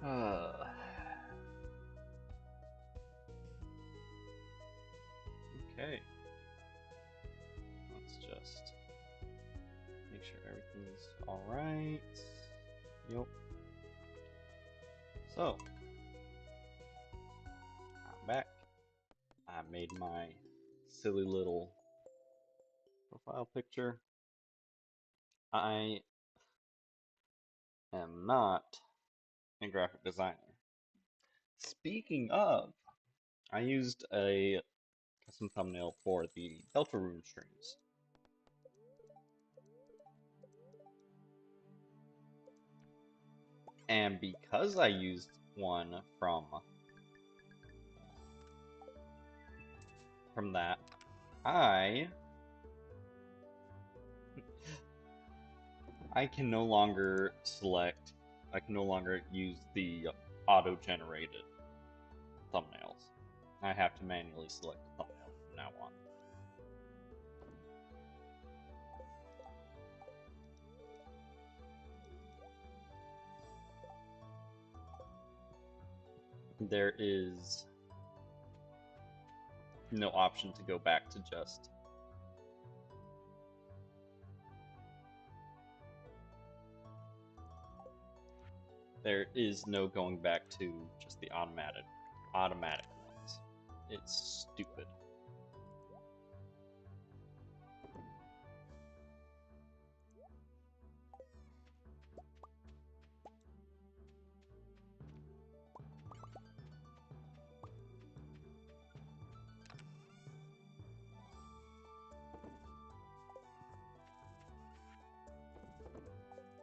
Uh, okay, let's just make sure everything's alright. Yep. So, I'm back. I made my silly little profile picture. I am not a graphic designer. Speaking of, I used a custom thumbnail for the Deltarune streams. And because I used one from that, I I can no longer select I can no longer use the auto-generated thumbnails. I have to manually select a thumbnail from now on. There is no option to go back to just there is no going back to just the automatic ones. It's stupid.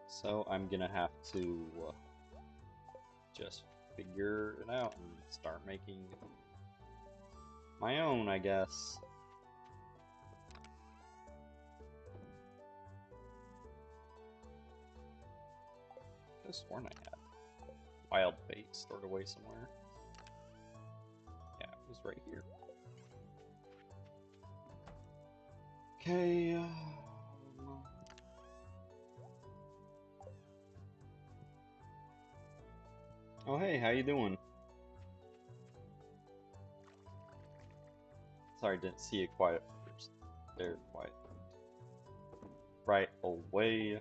So I'm gonna have to just figure it out and start making my own, I guess. I could have sworn I had wild bait stored away somewhere. Yeah, it was right here. Okay. Oh hey, how you doing? Sorry, didn't see it quiet first. There, quiet. Right away.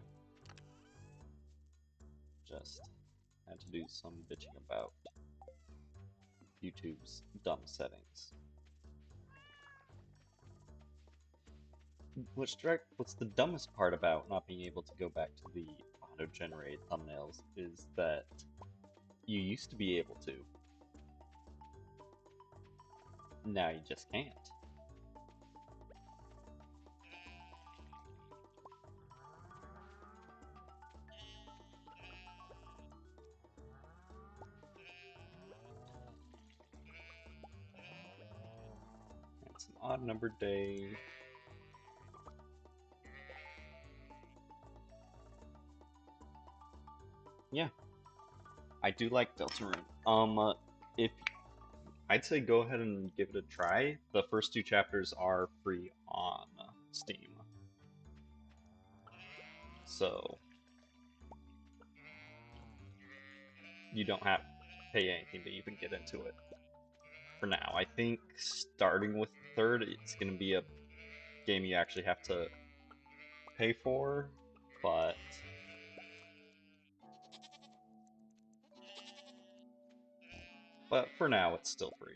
Just had to do some bitching about YouTube's dumb settings. What's the dumbest part about not being able to go back to the auto-generated thumbnails is that you used to be able to. Now you just can't. It's an odd numbered day. Yeah, I do like Deltarune. If I'd say go ahead and give it a try. The first two chapters are free on Steam, so you don't have to pay anything to even get into it. For now, I think starting with the third, it's gonna be a game you actually have to pay for, but for now, it's still free.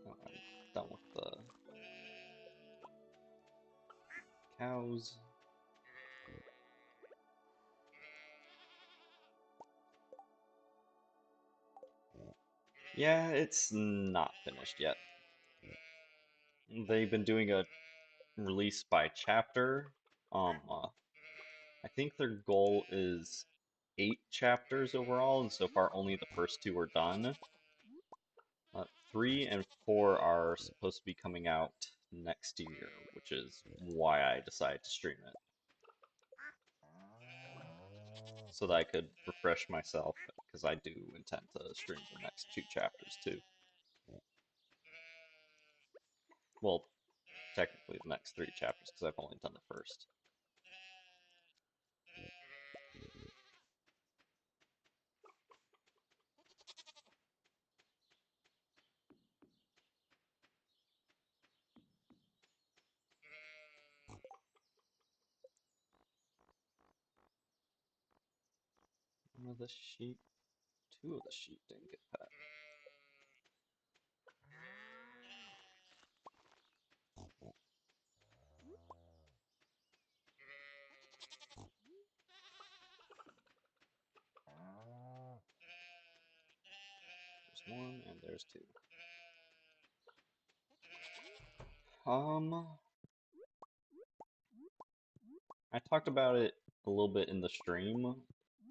Oh, I'm done with the cows. Yeah, it's not finished yet. They've been doing a release by chapter. I think their goal is 8 chapters overall, and so far only the first two are done. 3 and 4 are supposed to be coming out next year, which is why I decided to stream it. So that I could refresh myself, because I do intend to stream the next 2 chapters too. Well, technically the next 3 chapters because I've only done the first. One of the sheep, 2 of the sheep didn't get pet. There's 1 and there's 2. I talked about it a little bit in the stream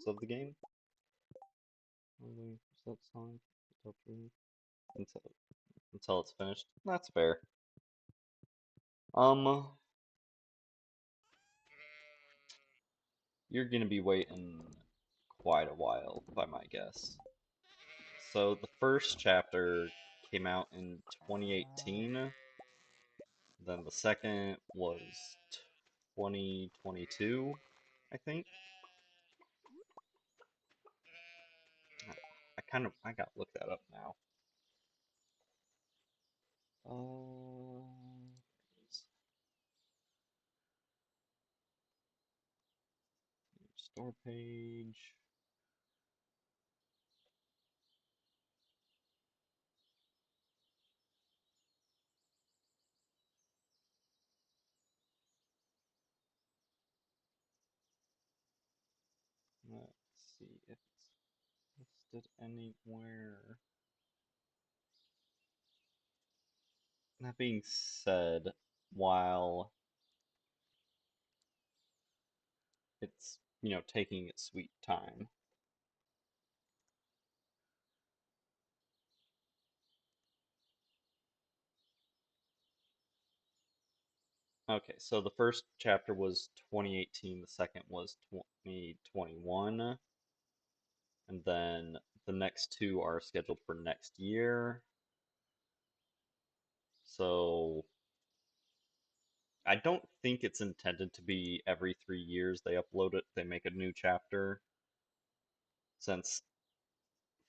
of the game. That song until it's finished. That's fair. You're gonna be waiting quite a while, by my guess. So the first chapter came out in 2018. Then the second was 2022, I think. I gotta look that up now. Store page. Let's see if it's listed anywhere. That being said, while it's, taking its sweet time. Okay, so the first chapter was 2018, the second was 2021, and then the next 2 are scheduled for next year. So I don't think it's intended to be every 3 years they upload it, they make a new chapter, since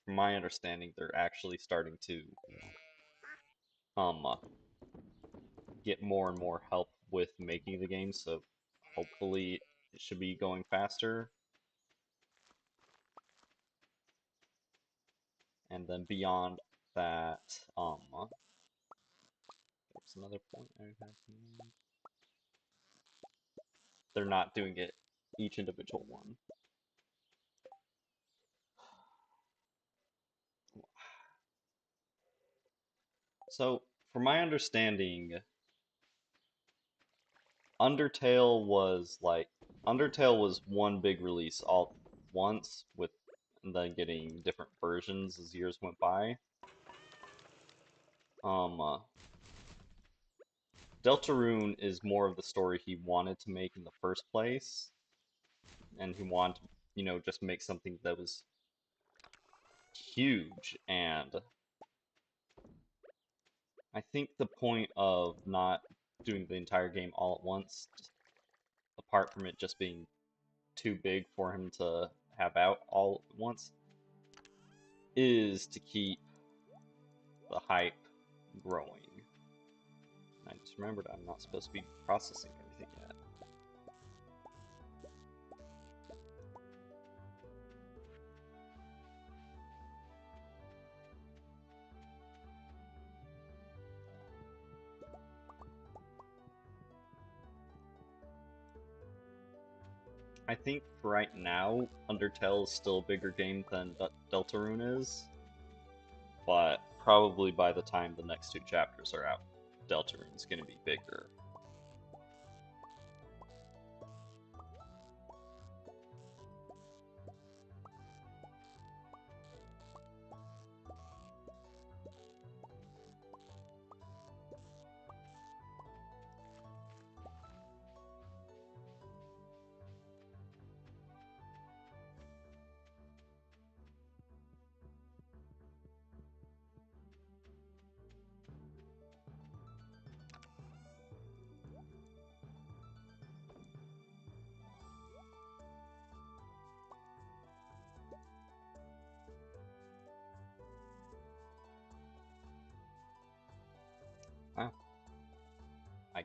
from my understanding they're actually starting to get more and more help with making the game, so hopefully it should be going faster. And then beyond that, there's another point I had to make. They're not doing it each individual one. So, from my understanding, Undertale was one big release all at once, with and then getting different versions as years went by. Deltarune is more of the story he wanted to make in the first place, and he wanted to, just make something that was huge. And I think the point of not doing the entire game all at once, apart from it just being too big for him to have out all at once, is to keep the hype growing. I just remembered I'm not supposed to be processing everything yet. I think for right now, Undertale is still a bigger game than Deltarune is, but probably by the time the next 2 chapters are out, Deltarune is going to be bigger.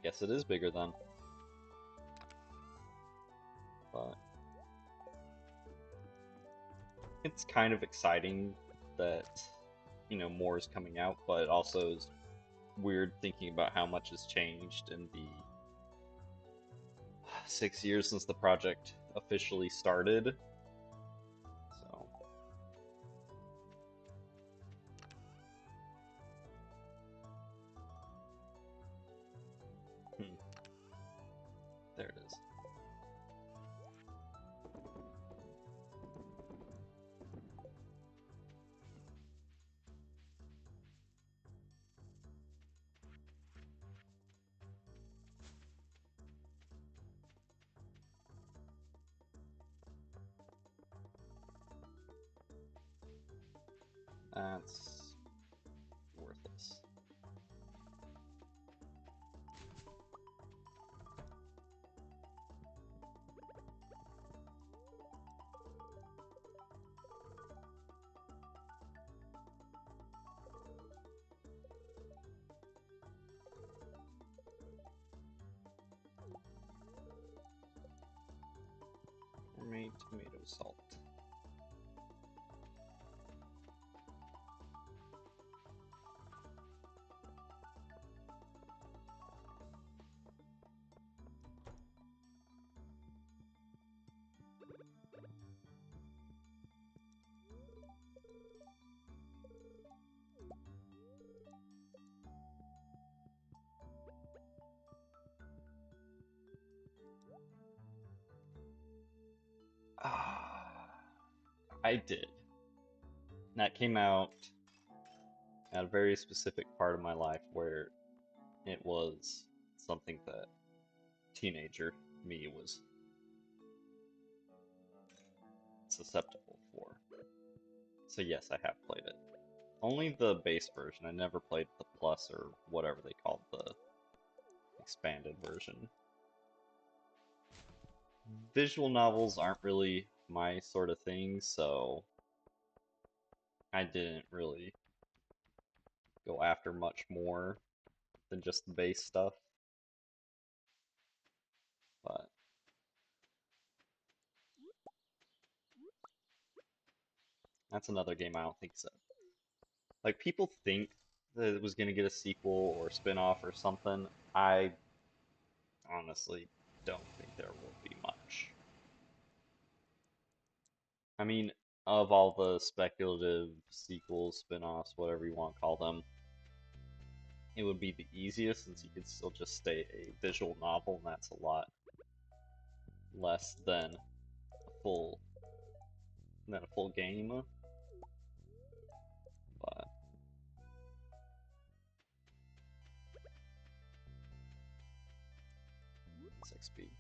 guess it is bigger then. But it's kind of exciting that, you know, more is coming out, but it also is weird thinking about how much has changed in the 6 years since the project officially started. So, there it is. That's worthless. Made tomato salt. Ah, I did. That came out at a very specific part of my life where it was something that teenager me was susceptible for. So yes, I have played it. Only the base version. I never played the plus or whatever they called the expanded version. Visual novels aren't really my sort of thing, so I didn't really go after much more than just the base stuff. But that's another game I don't think so. Like, people think that it was going to get a sequel or spin-off or something. I honestly don't think there will be much. I mean, of all the speculative sequels, spin-offs, whatever you want to call them, it would be the easiest since you could still just stay a visual novel, and that's a lot less than a full game. But 6B.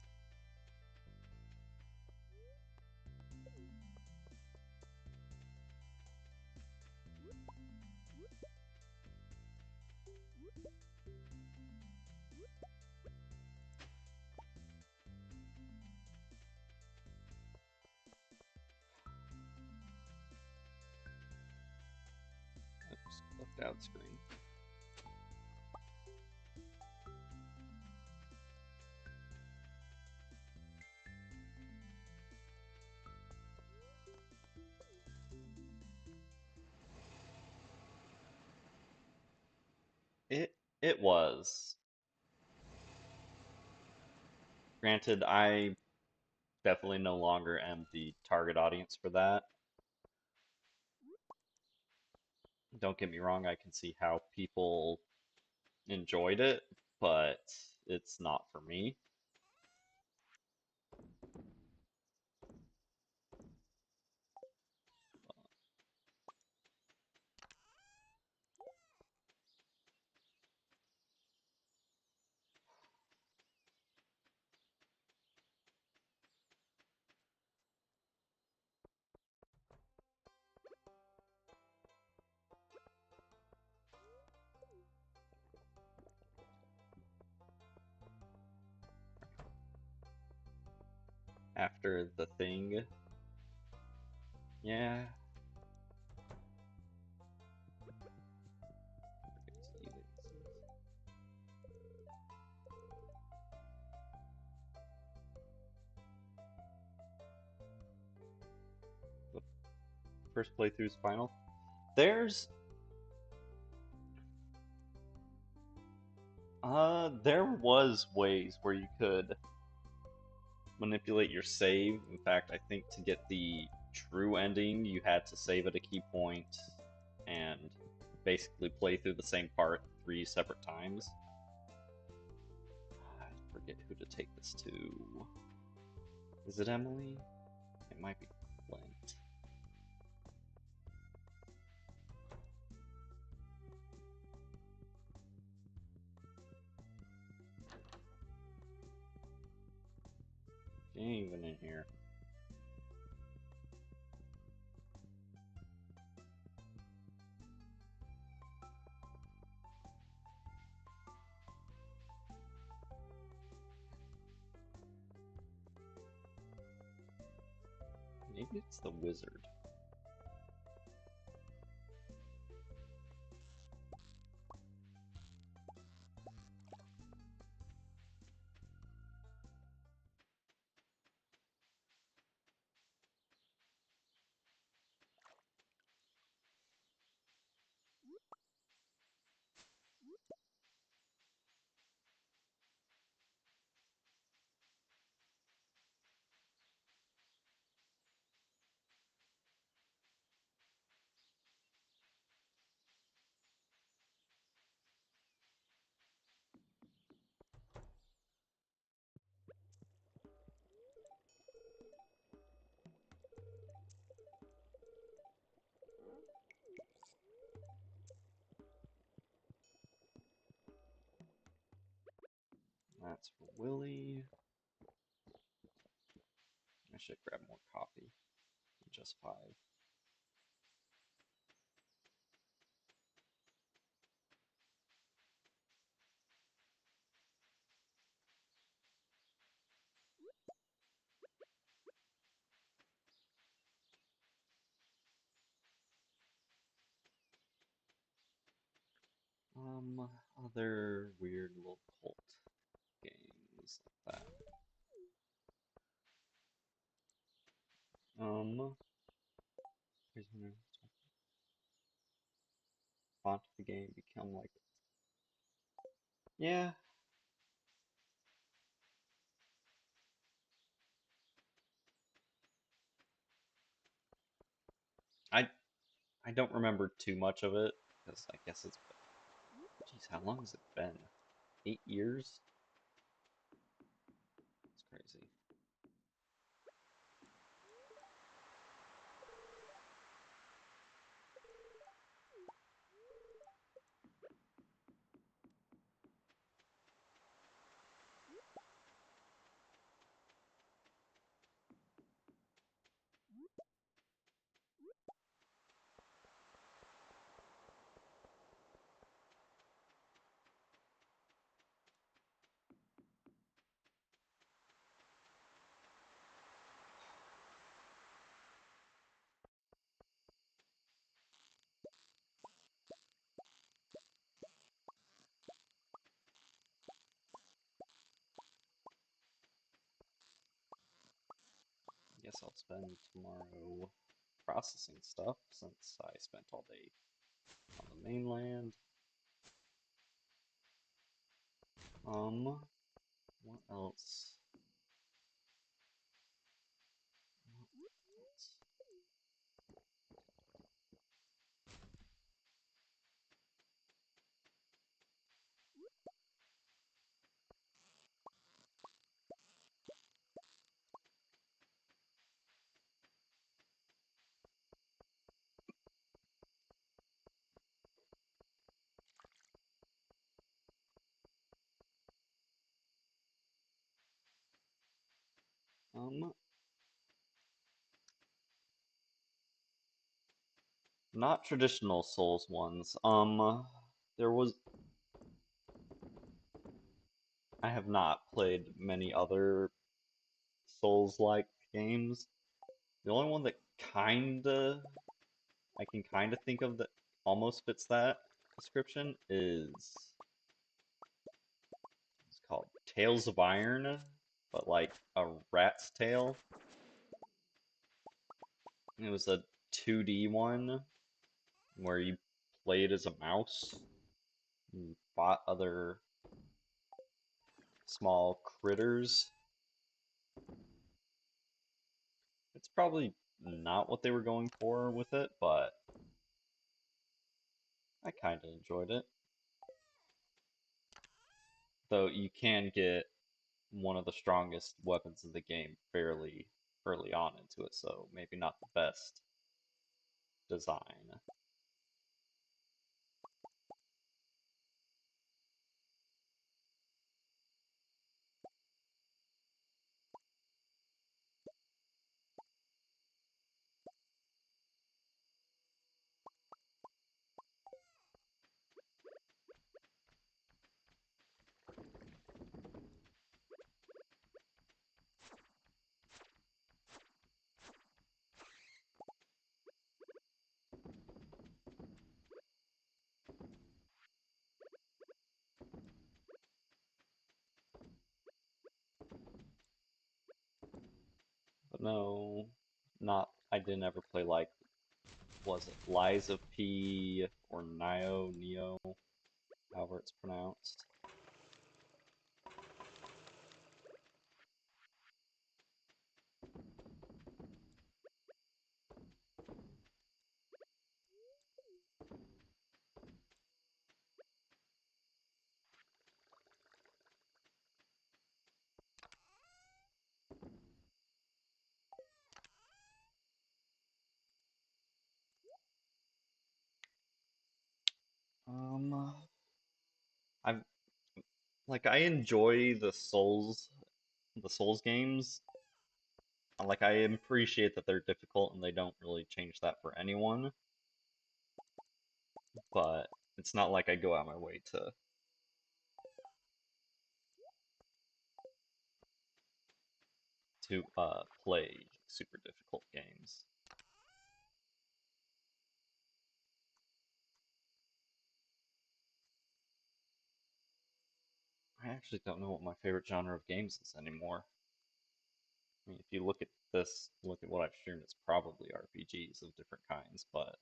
Oops, left out screen. It was. Granted, I definitely no longer am the target audience for that. Don't get me wrong, I can see how people enjoyed it, but it's not for me. After the thing, yeah. First playthrough's final. There's there was ways where you could manipulate your save. In fact, I think to get the true ending, you had to save at a key point and basically play through the same part 3 separate times. I forget who to take this to. Is it Emily? It might be Clint. She ain't even in here. Maybe it's the wizard. That's for Willie. I should grab more coffee. Just 5. Other weird little cult games like that. Here's one. Font of the game become like it. Yeah, I I don't remember too much of it because I guess it's. Jeez, how long has it been? 8 years? It's crazy. Guess I'll spend tomorrow processing stuff since I spent all day on the mainland. What else? What else? Not traditional Souls ones. There was. I have not played many other Souls-like games. The only one that I can kinda think of that almost fits that description is it's called Tales of Iron, but like a rat's tail. It was a 2D one where you played as a mouse. You fought other small critters. It's probably not what they were going for with it, but I kind of enjoyed it. Though you can get one of the strongest weapons of the game fairly early on into it, so maybe not the best design. But no, not I didn't ever play like was it Liza P or Neo, however it's pronounced. Um, I've I enjoy the Souls games. Like I appreciate that they're difficult and they don't really change that for anyone, but it's not like I go out my way to play super difficult games. I actually don't know what my favorite genre of games is anymore. I mean, if you look at this, look at what I've streamed, it's probably RPGs of different kinds, but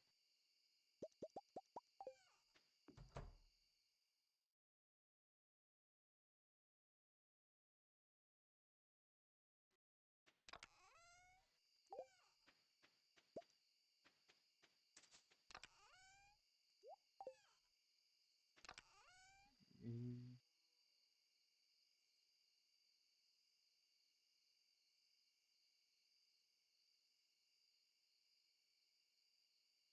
mm,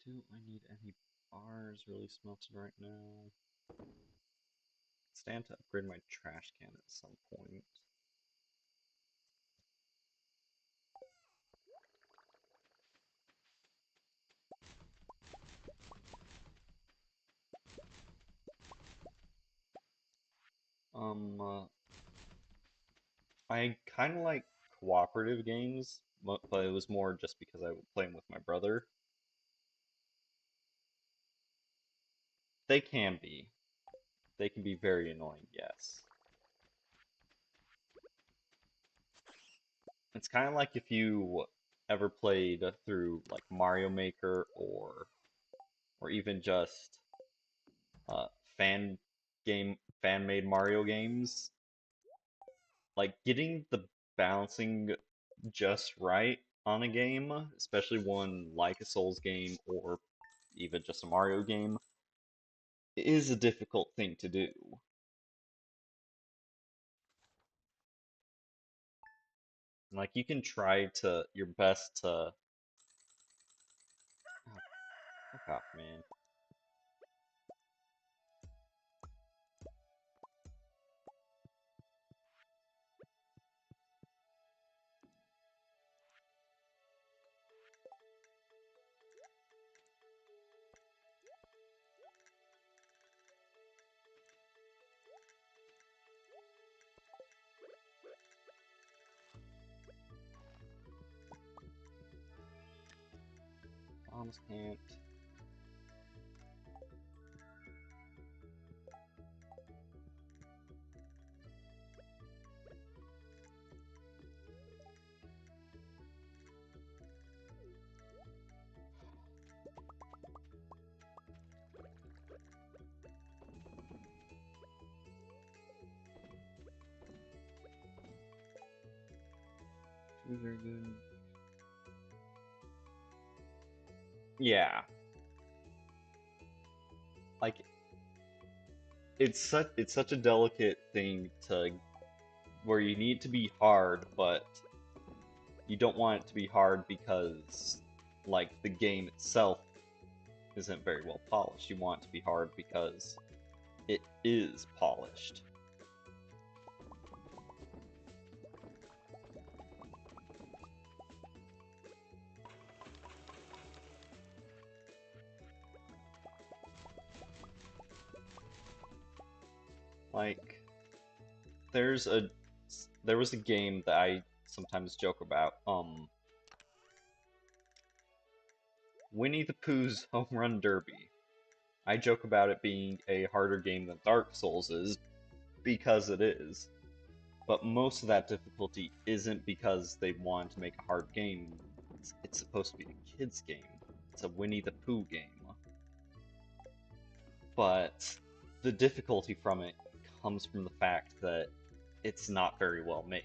do I need any bars really smelted right now? Stand to upgrade my trash can at some point. Um, I kind of like cooperative games, but it was more just because I was playing with my brother. They can be. They can be very annoying, yes. It's kind of like if you ever played through like Mario Maker or even just uh, fan fan made Mario games. Like getting the balancing just right on a game, especially one like a Souls game or even just a Mario game, is a difficult thing to do. Like you can try to your best to oh, fuck off, man. Bombs can't. Very good. Yeah, like it's such a delicate thing to where you need to be hard, but you don't want it to be hard because like the game itself isn't very well polished. You want it to be hard because it is polished. Like there's a there was a game that I sometimes joke about. Winnie the Pooh's Home Run Derby. I joke about it being a harder game than Dark Souls is because it is. But most of that difficulty isn't because they want to make a hard game. It's supposed to be a kid's game. It's a Winnie the Pooh game. But the difficulty from it comes from the fact that it's not very well made.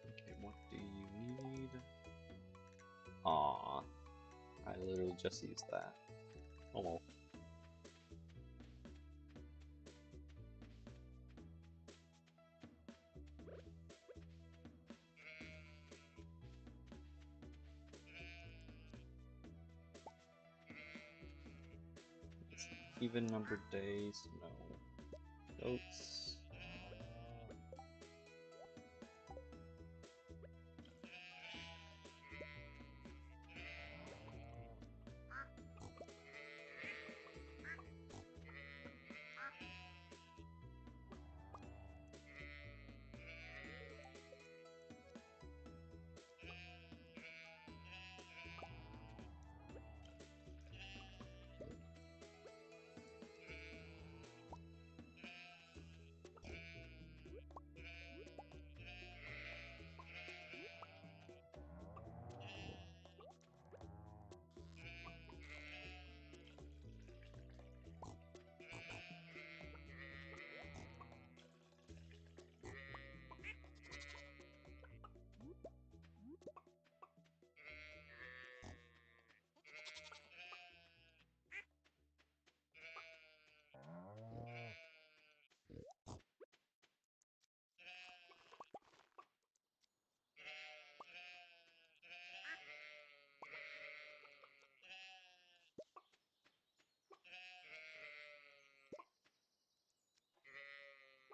Okay, what do you need? Aw, I literally just used that. Oh well. It's even numbered days, no notes.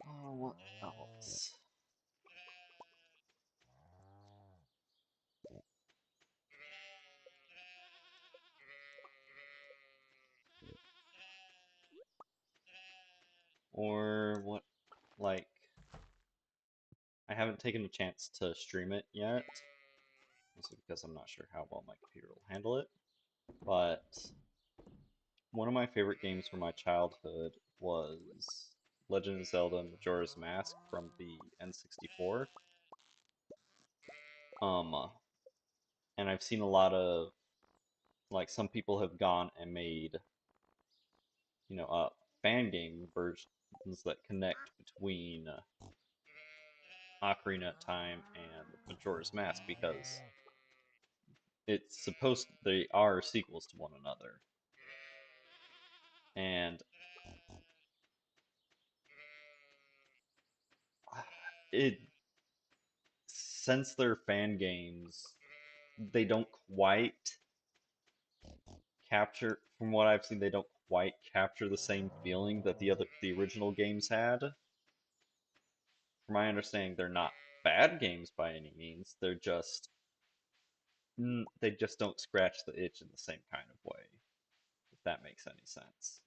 Oh, what else? Or what, like, I haven't taken a chance to stream it yet, mostly because I'm not sure how well my computer will handle it. But one of my favorite games from my childhood was Legend of Zelda Majora's Mask from the N64. Um, and I've seen a lot of, like, some people have gone and made, fan game versions that connect between Ocarina of Time and Majora's Mask because they are sequels to one another. And it since they're fan games, they don't quite capture from what I've seen, they don't quite capture the same feeling that the original games had. From my understanding, they're not bad games by any means. They just don't scratch the itch in the same kind of way, if that makes any sense.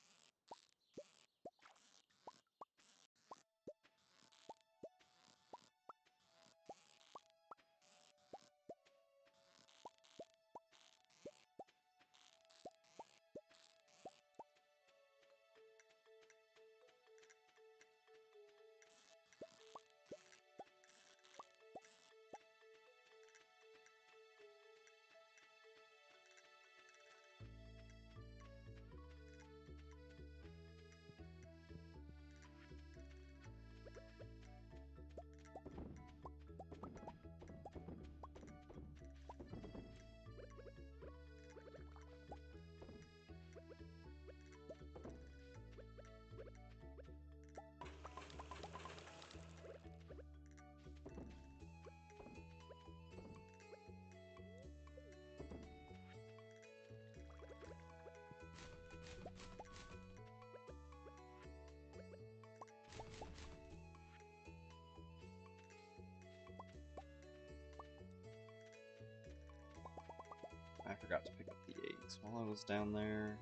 I forgot to pick up the eggs while I was down there.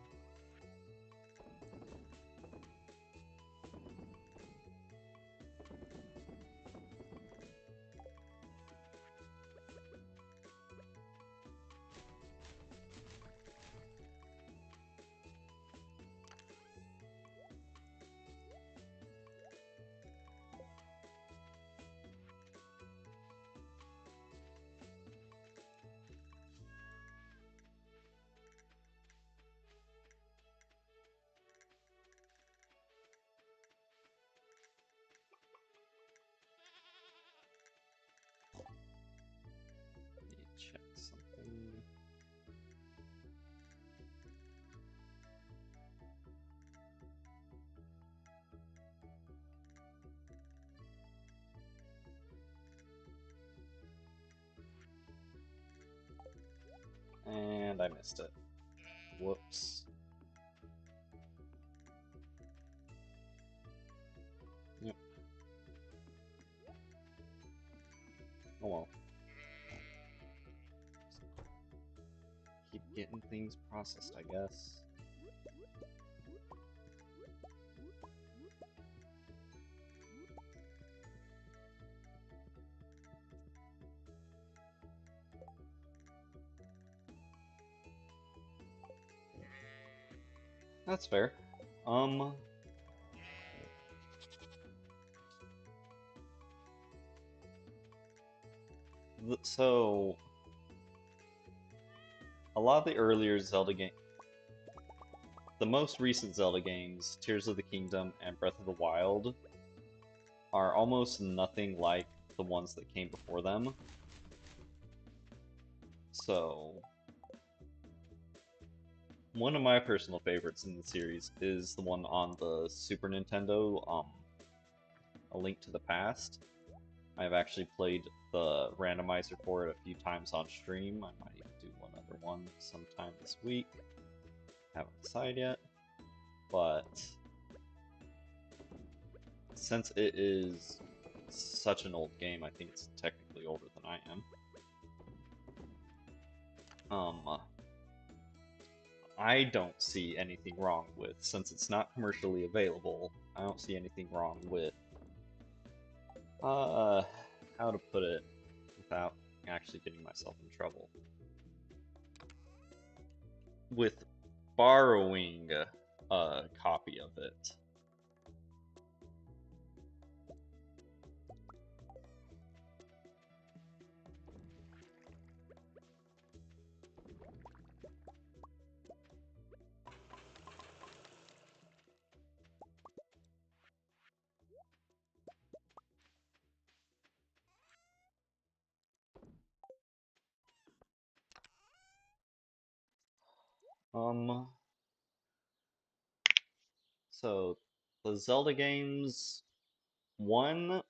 Let me check something. And I missed it. Whoops. Yep. Oh well. Keep getting things processed, I guess. That's fair. Um, so a lot of the earlier Zelda game, the most recent Zelda games, Tears of the Kingdom and Breath of the Wild, are almost nothing like the ones that came before them. So, one of my personal favorites in the series is the one on the Super Nintendo, A Link to the Past. I've actually played the randomizer for it a few times on stream. I might even do one other one sometime this week. Haven't decided yet. But since it is such an old game, I think it's technically older than I am. I don't see anything wrong with, since it's not commercially available, I don't see anything wrong with, how to put it without actually getting myself in trouble. With borrowing a copy of it. Um, so the Zelda games, one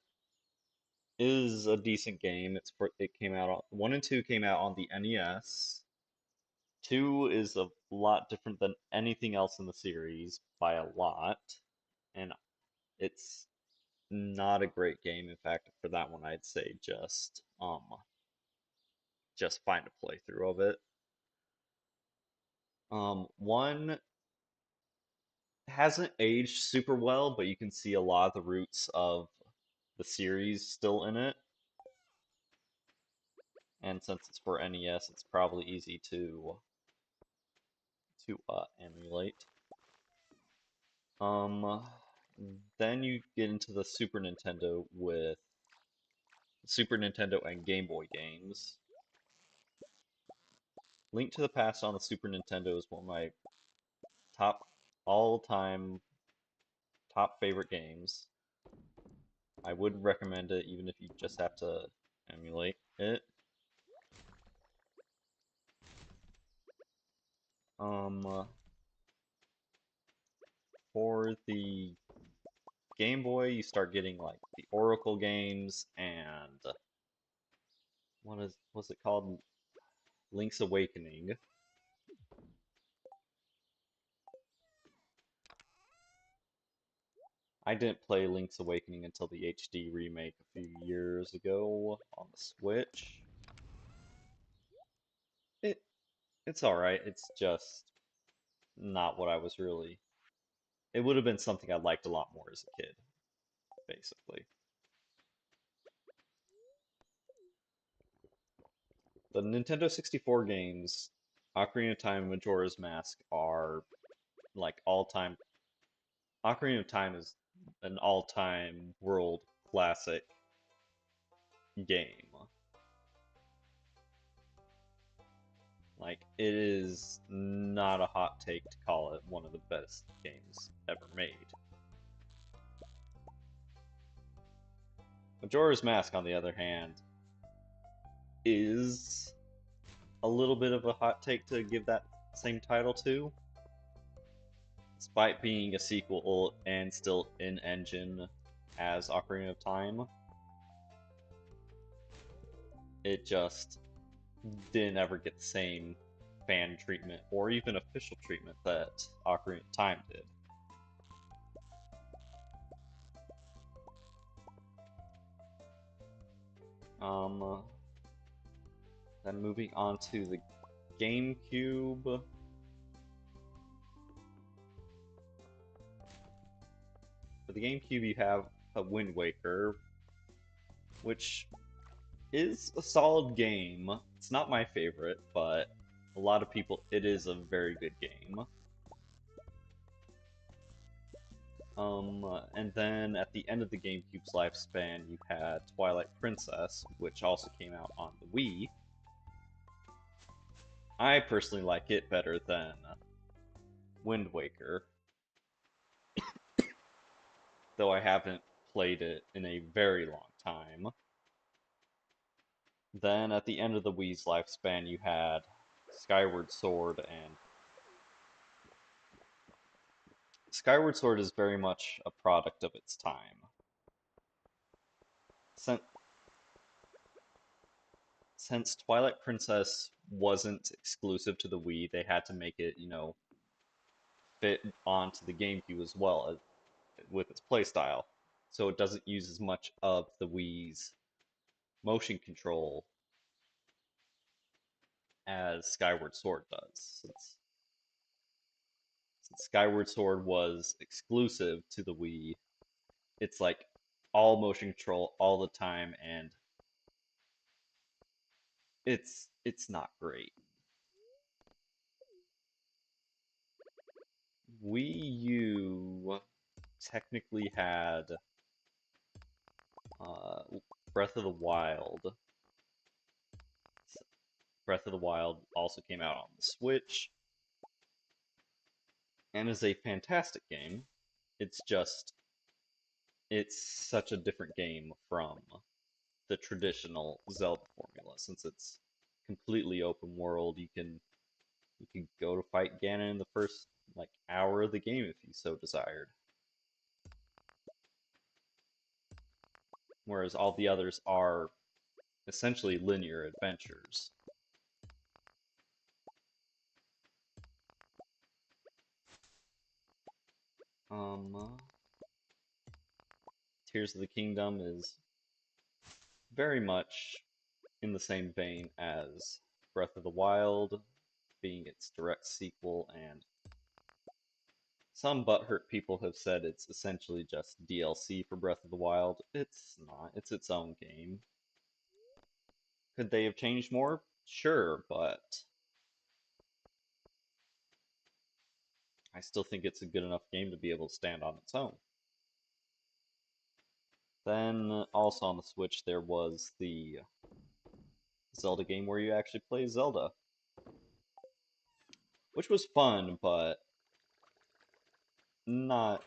is a decent game. It came out on, one and two came out on the NES. Two is a lot different than anything else in the series by a lot, and it's not a great game. In fact, for that one, I'd say just find a playthrough of it. One hasn't aged super well, but you can see a lot of the roots of the series still in it. And since it's for NES, it's probably easy to emulate. Um, then you get into the Super Nintendo with Super Nintendo and Game Boy games. Link to the Past on the Super Nintendo is one of my top all-time top favorite games. I would recommend it even if you just have to emulate it. Um, for the Game Boy, you start getting like the Oracle games and what's it called? Link's Awakening. I didn't play Link's Awakening until the HD remake a few years ago on the Switch. It it's all right. It's just not what I was really. It would have been something I liked a lot more as a kid, basically. The Nintendo 64 games, Ocarina of Time and Majora's Mask are like all-time. Ocarina of Time is an all-time world classic game. Like, it is not a hot take to call it one of the best games ever made. Majora's Mask, on the other hand, is a little bit of a hot take to give that same title to. Despite being a sequel and still in engine as Ocarina of Time, it just didn't ever get the same fan treatment or even official treatment that Ocarina of Time did. Um, then moving on to the GameCube. For the GameCube, you have a Wind Waker, which is a solid game. It's not my favorite, but a lot of people, it is a very good game. And then at the end of the GameCube's lifespan, you had Twilight Princess, which also came out on the Wii. I personally like it better than Wind Waker, though I haven't played it in a very long time. Then at the end of the Wii's lifespan, you had Skyward Sword, and Skyward Sword is very much a product of its time. Since, since Twilight Princess wasn't exclusive to the Wii, they had to make it, fit onto the GameCube as well with its playstyle. So it doesn't use as much of the Wii's motion control as Skyward Sword does. Since Skyward Sword was exclusive to the Wii, it's like all motion control all the time, and it's not great. Wii U technically had uh, Breath of the Wild. Breath of the Wild also came out on the Switch and is a fantastic game. It's just it's such a different game from the traditional Zelda formula since it's completely open world. You can go to fight Ganon in the first like hour of the game if you so desired. Whereas all the others are essentially linear adventures. Um, Tears of the Kingdom is very much in the same vein as Breath of the Wild, being its direct sequel, and some butthurt people have said it's essentially just DLC for Breath of the Wild. It's not, it's its own game. Could they have changed more? Sure, but I still think it's a good enough game to be able to stand on its own. Then, also on the Switch, there was the Zelda game where you actually play Zelda, which was fun, but not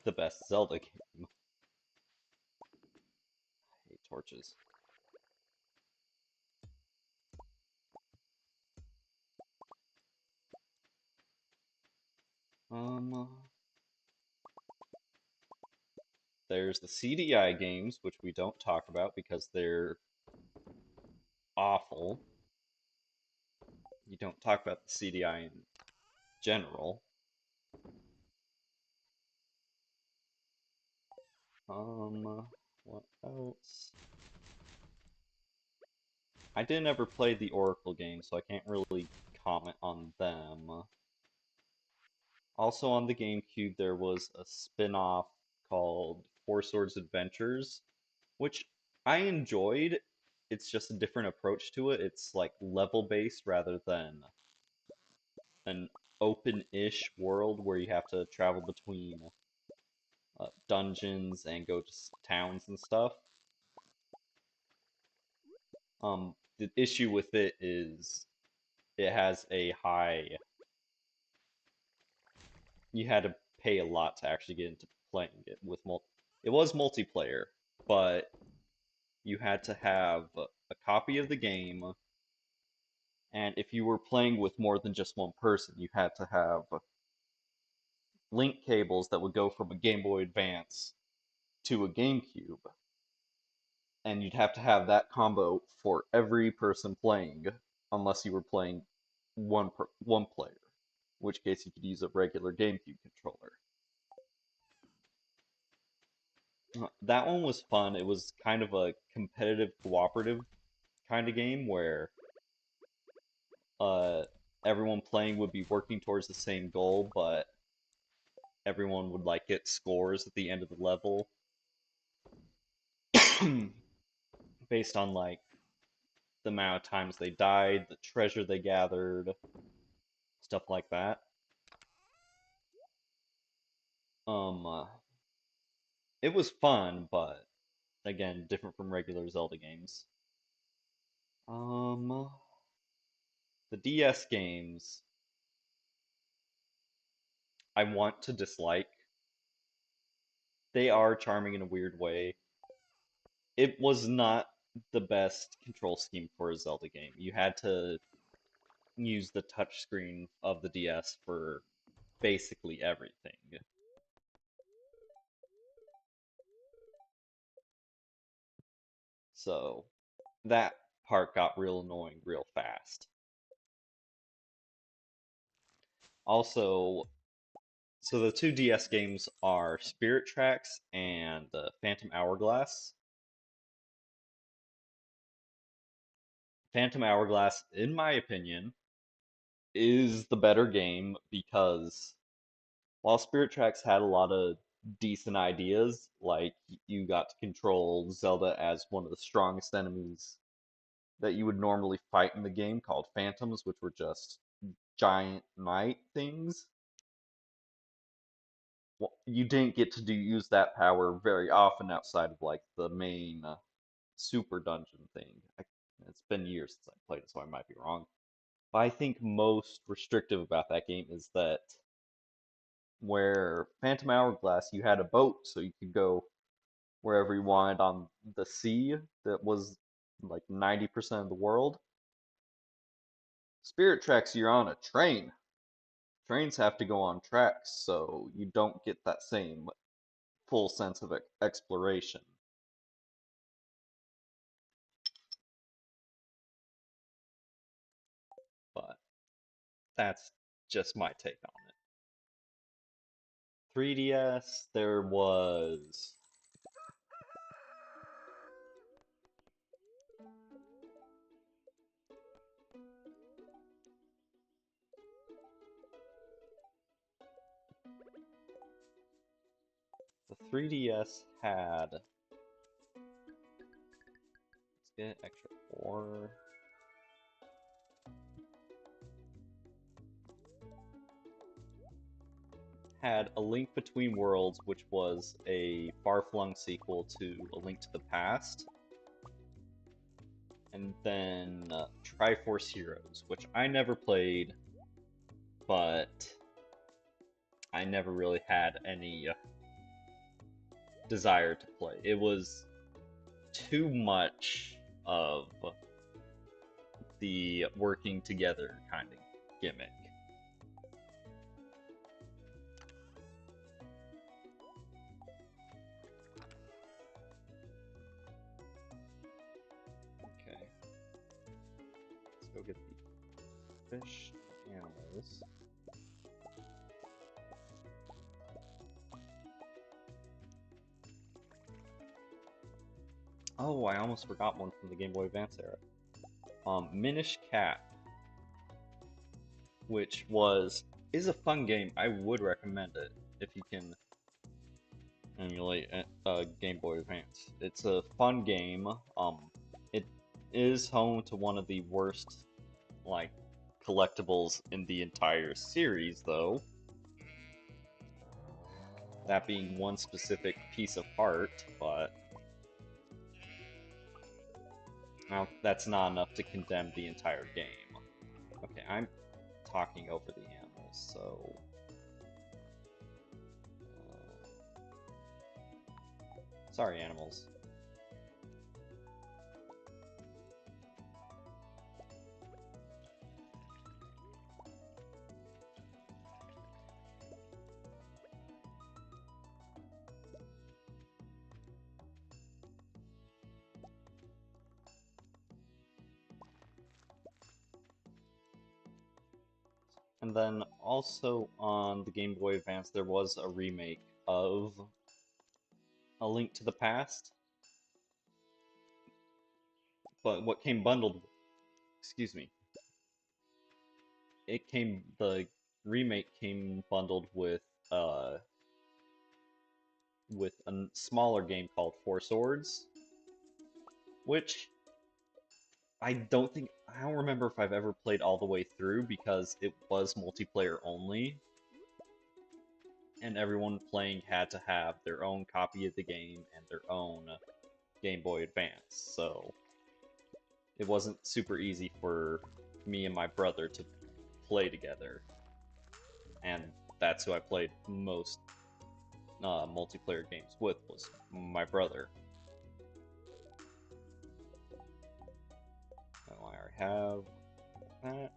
the best Zelda game. I hate torches. Um, there's the CDI games, which we don't talk about because they're awful. You don't talk about the CDI in general. What else? I didn't ever play the Oracle game, so I can't really comment on them. Also on the GameCube, there was a spin-off called Four Swords Adventures, which I enjoyed. It's just a different approach to it. It's like level-based rather than an open-ish world where you have to travel between dungeons and go to towns and stuff. The issue with it is it has a high. You had to pay a lot to actually get into playing it with It was multiplayer, but you had to have a copy of the game, and if you were playing with more than just one person, you had to have link cables that would go from a Game Boy Advance to a GameCube, and you'd have to have that combo for every person playing, unless you were playing one player, in which case you could use a regular GameCube controller. That one was fun. It was kind of a competitive, cooperative kind of game where uh, everyone playing would be working towards the same goal, but everyone would like get scores at the end of the level based on like the amount of times they died, the treasure they gathered, stuff like that. Um, uh, it was fun, but again, different from regular Zelda games. Um, the DS games I want to dislike. They are charming in a weird way. It was not the best control scheme for a Zelda game. You had to use the touchscreen of the DS for basically everything. So that part got real annoying real fast. Also, so the two DS games are Spirit Tracks and Phantom Hourglass. Phantom Hourglass, in my opinion, is the better game because while Spirit Tracks had a lot of decent ideas, like you got to control Zelda as one of the strongest enemies that you would normally fight in the game, called Phantoms, which were just giant knight things. Well, you didn't get to use that power very often outside of like the main super dungeon thing. It's been years since I played it, so I might be wrong. But I think most restrictive about that game is that where Phantom Hourglass, you had a boat, so you could go wherever you wanted on the sea that was like 90% of the world. Spirit Tracks, you're on a train. Trains have to go on tracks, so you don't get that same full sense of exploration. But that's just my take on it. 3DS, there was 3DS had, let's get extra 4. Had A Link Between Worlds, which was a far-flung sequel to A Link to the Past. And then Triforce Heroes, which I never played, but I never really had any desire to play. It was too much of the working together kind of gimmick. Okay. Let's go get the fish animals. Oh, I almost forgot one from the Game Boy Advance era. Minish Cap, which is a fun game. I would recommend it if you can emulate a Game Boy Advance. It's a fun game. It is home to one of the worst, like, collectibles in the entire series, though. That being one specific piece of art, but well, that's not enough to condemn the entire game. Okay, I'm talking over the animals, so sorry, animals. And then also on the Game Boy Advance, there was a remake of A Link to the Past. But what came bundled, excuse me, the remake came bundled uh with a smaller game called Four Swords, which I don't remember if I've ever played all the way through because it was multiplayer only, and everyone playing had to have their own copy of the game and their own Game Boy Advance, so it wasn't super easy for me and my brother to play together, and that's who I played most multiplayer games with, was my brother. Oh, I already have that.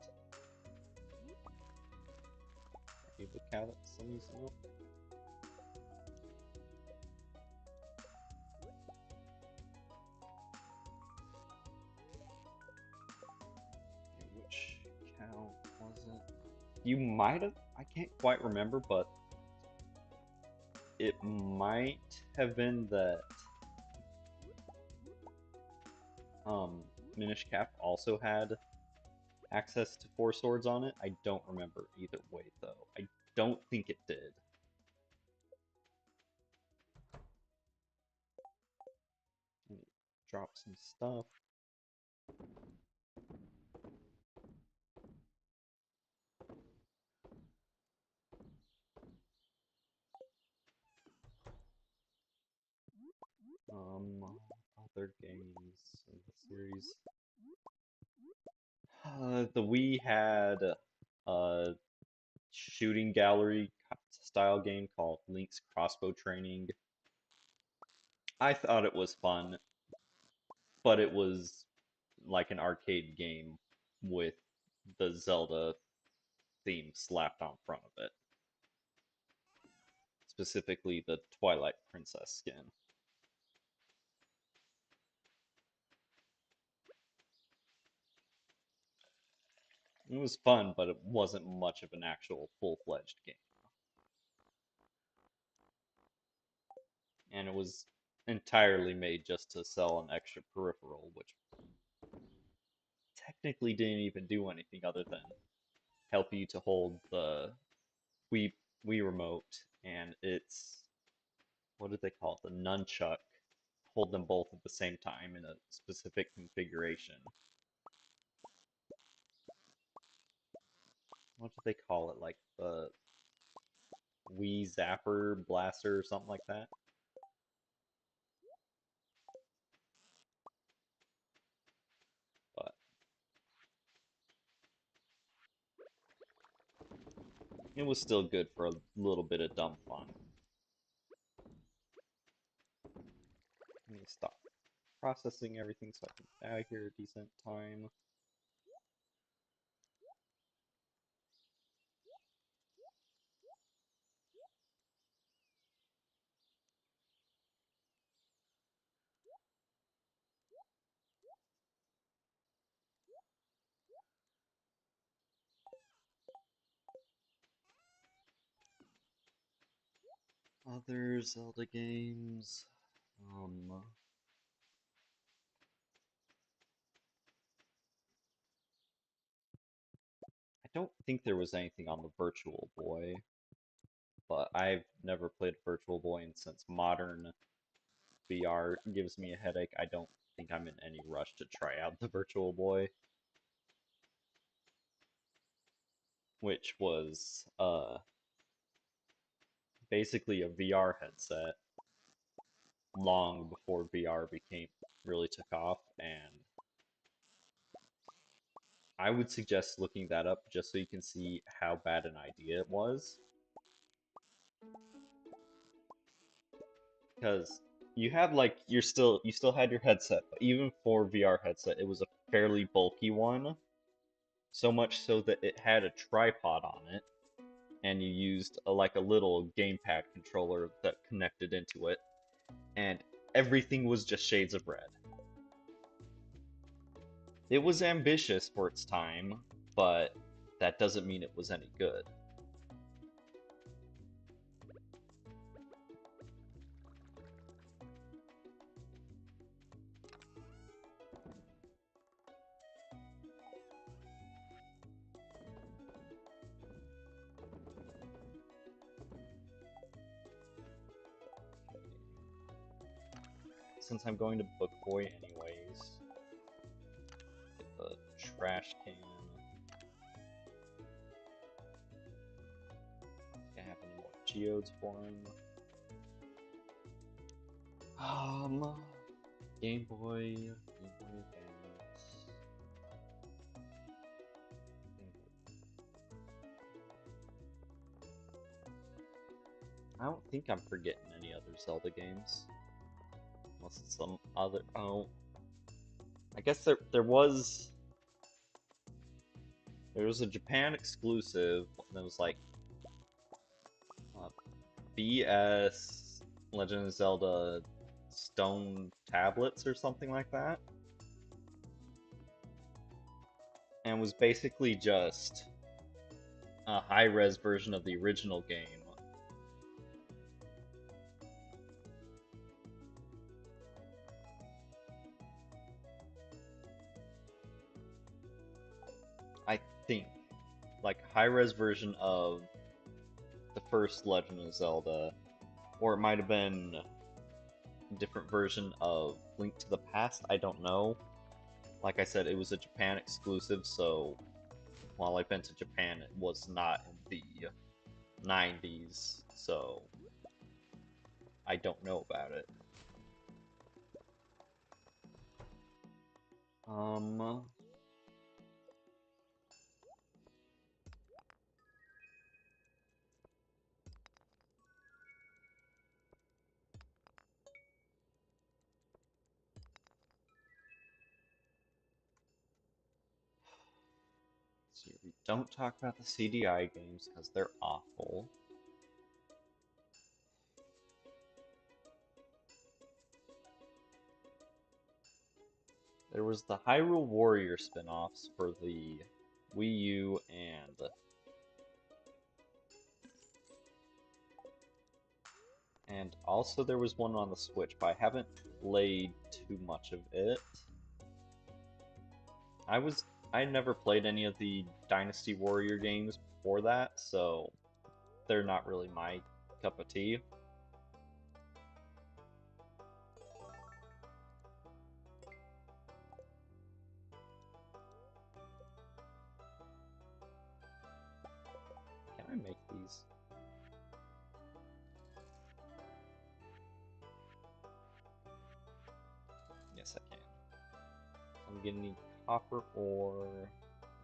Give the cow some milk. Which cow was it? You might have, I can't quite remember, but it might have been that Minish Cap also had access to Four Swords on it. I don't remember either way, though. I don't think it did. Drop some stuff. Other games in the series. The Wii had a shooting gallery style game called Link's Crossbow Training. I thought it was fun, but it was like an arcade game with the Zelda theme slapped on front of it. Specifically the Twilight Princess skin. It was fun, but it wasn't much of an actual full-fledged game. And it was entirely made just to sell an extra peripheral, which technically didn't even do anything other than help you to hold the Wii, Wii remote and its what did they call it? The nunchuck. Hold them both at the same time in a specific configuration. What did they call it? Like the Wii Zapper Blaster or something like that? But it was still good for a little bit of dumb fun. Let me stop processing everything so I can get out of here a decent time. Other Zelda games. I don't think there was anything on the Virtual Boy, but I've never played Virtual Boy, and since modern VR gives me a headache, I don't think I'm in any rush to try out the Virtual Boy, which was basically a VR headset long before VR became really took off, and I would suggest looking that up just so you can see how bad an idea it was. Because you have like you still had your headset, but even for VR headset, it was a fairly bulky one. So much so that it had a tripod on it, and you used like a little gamepad controller that connected into it, and everything was just shades of red. It was ambitious for its time, but that doesn't mean it was any good. Since I'm going to Book Boy anyways, get the trash can. Can't have any more geodes for him. Game Boy Advance. I don't think I'm forgetting any other Zelda games. Unless it's some other. Oh, I guess there was a Japan exclusive that was like uh, BS Legend of Zelda Stone Tablets or something like that, and was basically just a high-res version of the original game. I think, like high-res version of the first Legend of Zelda, or it might have been a different version of Link to the Past. I don't know. Like I said, it was a Japan exclusive, so while I've been to Japan, it was not in the 90s, so I don't know about it. Um, see, we don't talk about the CDI games because they're awful. There was the Hyrule Warrior spin-offs for the Wii U and also there was one on the Switch, but I haven't played too much of it. I never played any of the Dynasty Warrior games before that, so they're not really my cup of tea. I'm gonna need copper ore,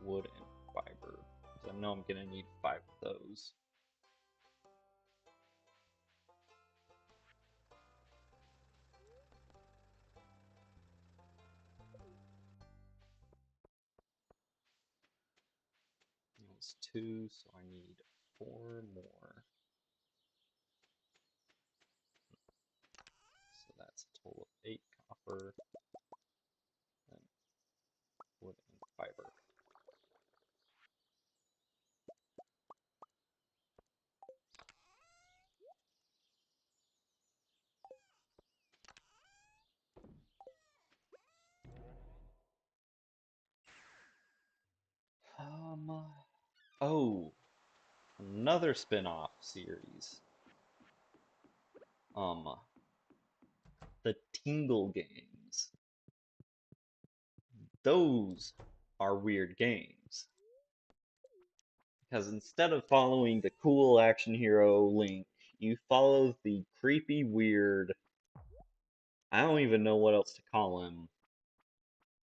wood, and fiber. Because I know I'm gonna need 5 of those. That was 2, so I need 4 more. So that's a total of 8 copper, and wood and fiber. Oh, another spin-off series. Um, the Tingle games. Those are weird games. Because instead of following the cool action hero Link, you follow the creepy, weird, I don't even know what else to call him,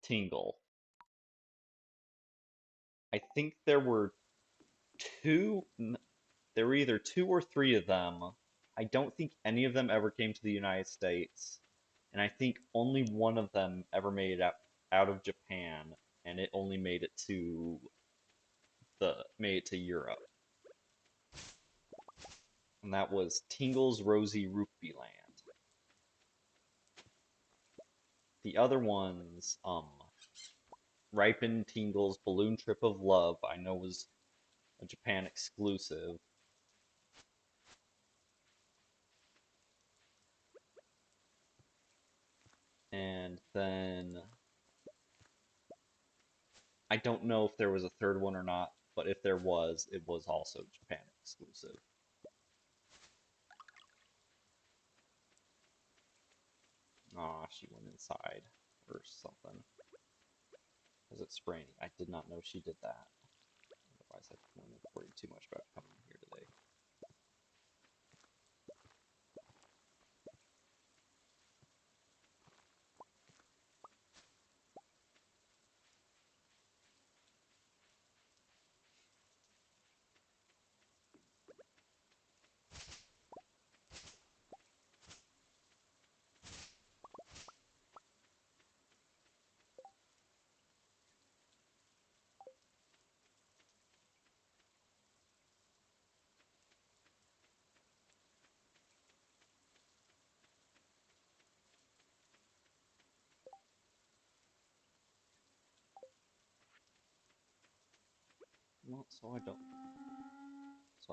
Tingle. I think two, there were either 2 or 3 of them. I don't think any of them ever came to the United States, and I think only one of them ever made it out of Japan, and it only made it to Europe, and that was Tingle's Rosy Rupee Land. The other ones, Ripen Tingle's Balloon Trip of Love, I know was a Japan exclusive. And then I don't know if there was a third one or not, but if there was, it was also Japan exclusive. Aw, she went inside or something. Was it spraying? I did not know she did that. Otherwise, I wouldn't have worried too much about coming here today. Well, so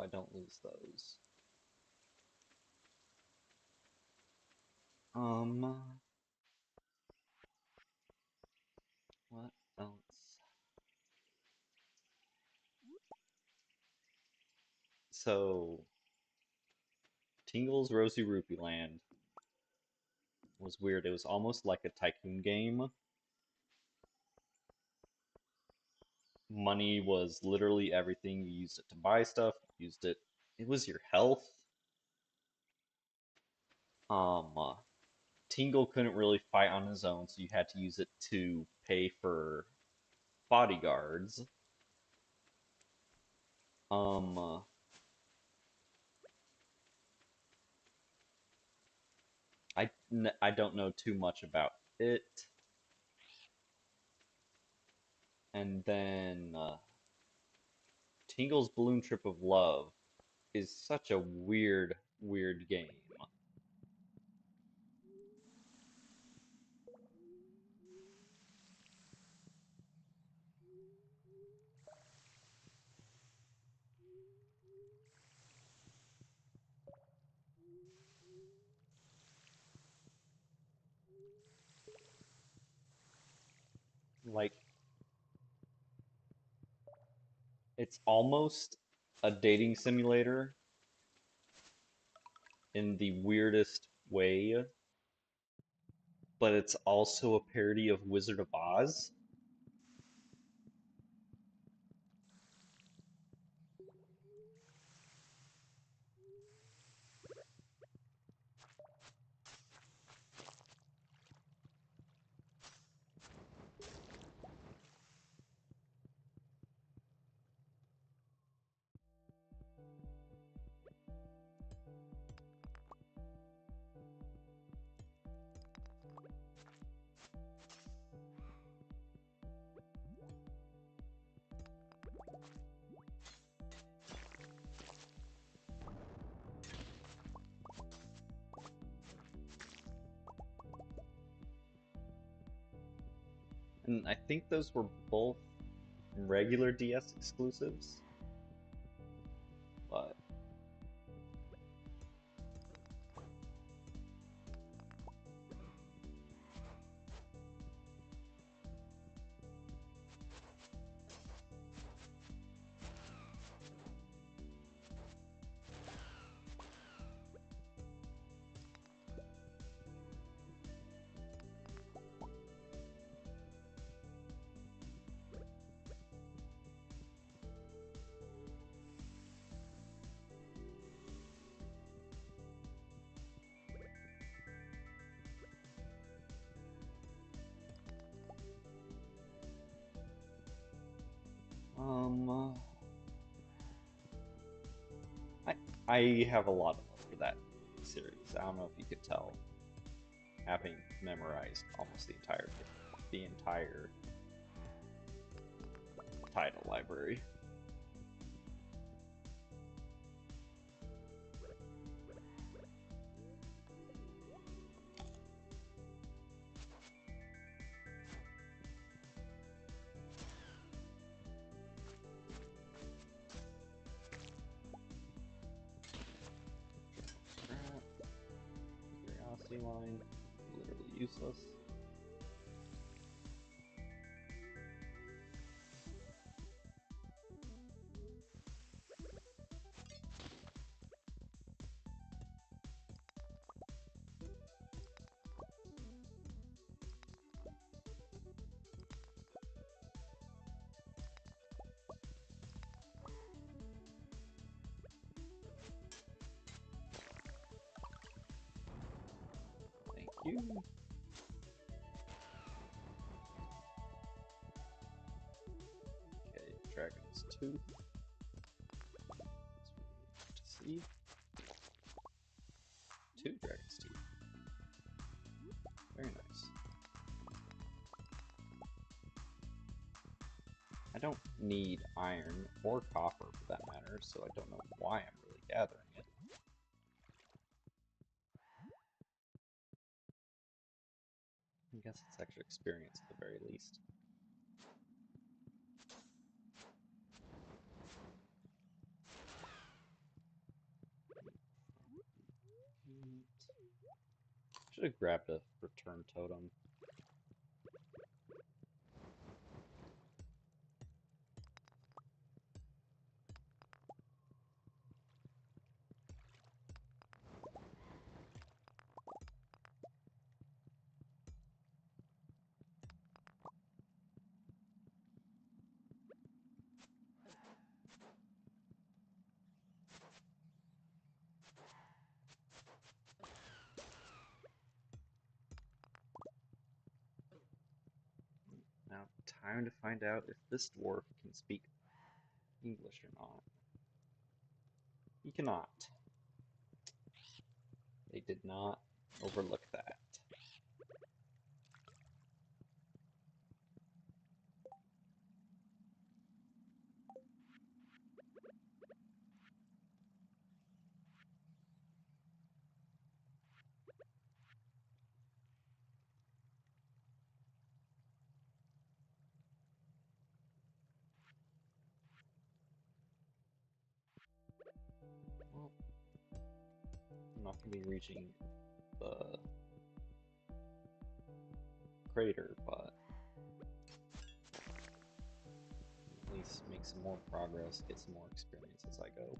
I don't lose those. What else? So, Tingle's Rosy Rupee Land was weird. It was almost like a tycoon game. Money was literally everything. You used it to buy stuff, it was your health. Um, Tingle couldn't really fight on his own, so you had to use it to pay for bodyguards. Um, I don't know too much about it. And then Tingle's Balloon Trip of Love is such a weird, weird game. Like, it's almost a dating simulator in the weirdest way, but it's also a parody of Wizard of Oz. And I think those were both regular DS exclusives, but um, I I have a lot of love for that series. I don't know if you could tell, having memorized almost the entire title library. Scrap, curiosity line, literally useless. Thank you. Okay, Dragon's Tooth. That's what we want to see. 2 Dragon's Teeth. Very nice. I don't need iron or copper for that matter, so I don't know why I'm really gathering it. I guess it's extra experience at the very least. Should have grabbed a return totem. Now, time to find out if this dwarf can speak English or not. He cannot. They did not overlook that. Well, I'm not going to be reaching the crater, but at least make some more progress, get some more experience as I go.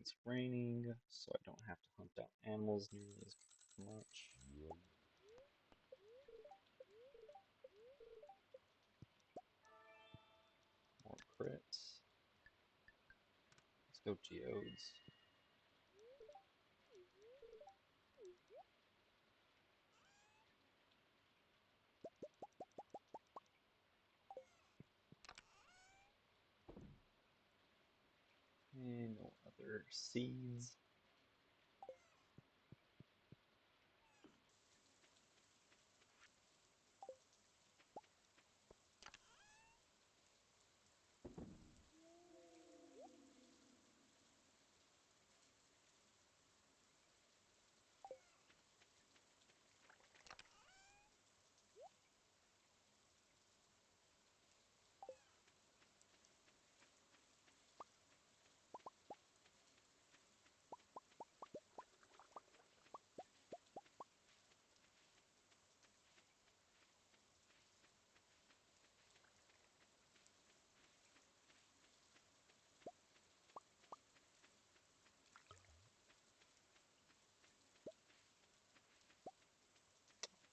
it's raining, so I don't have to hunt down animals nearly as much. More crits. Let's go geodes. And no other seeds.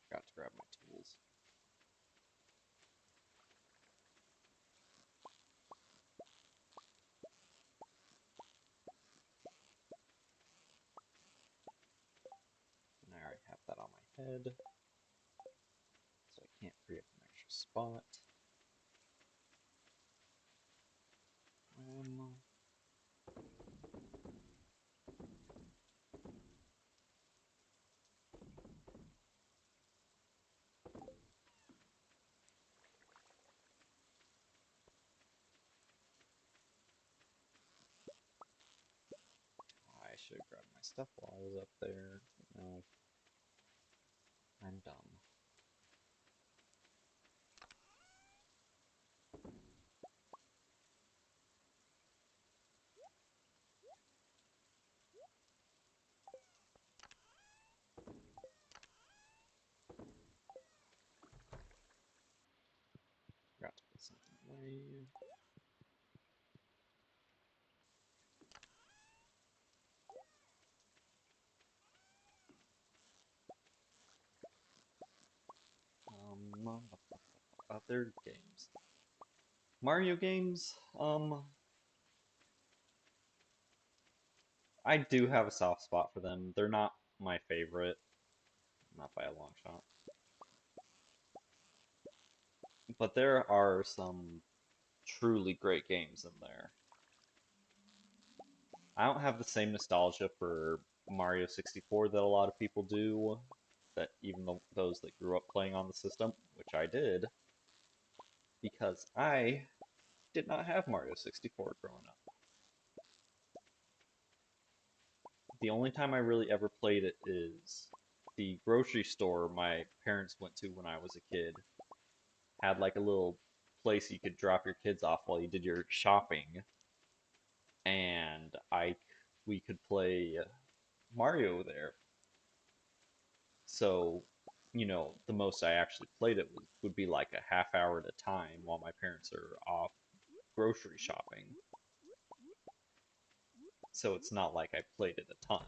Forgot to grab my tools. And I already have that on my head, so I can't free up an extra spot. I should have grabbed my stuff while I was up there, but no, I'm dumb. Forgot to put something away. Other games. Mario games, I do have a soft spot for them. They're not my favorite, not by a long shot. But there are some truly great games in there. I don't have the same nostalgia for Mario 64 that a lot of people do, that even those that grew up playing on the system, which I did, because I did not have Mario 64 growing up. The only time I really ever played it is the grocery store my parents went to when I was a kid. Had like a little place you could drop your kids off while you did your shopping, and I we could play Mario there. So, the most I actually played it would be like a half hour at a time while my parents are off grocery shopping. So it's not like I played it a ton.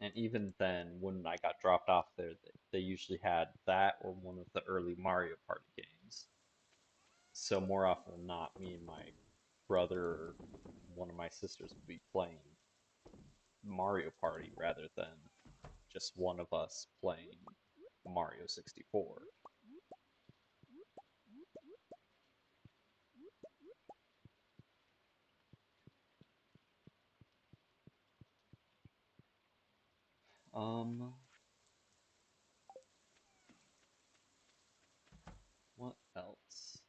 And even then, when I got dropped off there, they usually had that or one of the early Mario Party games. So more often than not, me and my brother or one of my sisters would be playing Mario Party rather than just one of us playing Mario 64. Um, what else?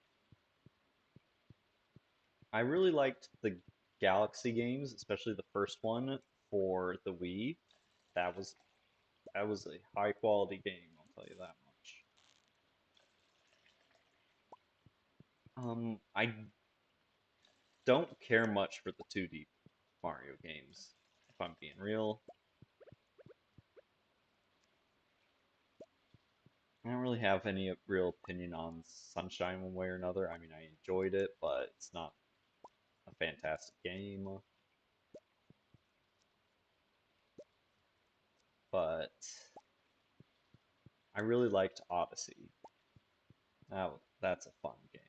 I really liked the Galaxy games, especially the first one for the Wii. That was that was a high quality game, I'll tell you that much. I don't care much for the 2D Mario games, if I'm being real. I don't really have any real opinion on Sunshine one way or another. I mean, I enjoyed it, but it's not a fantastic game. But I really liked Odyssey. That's a fun game.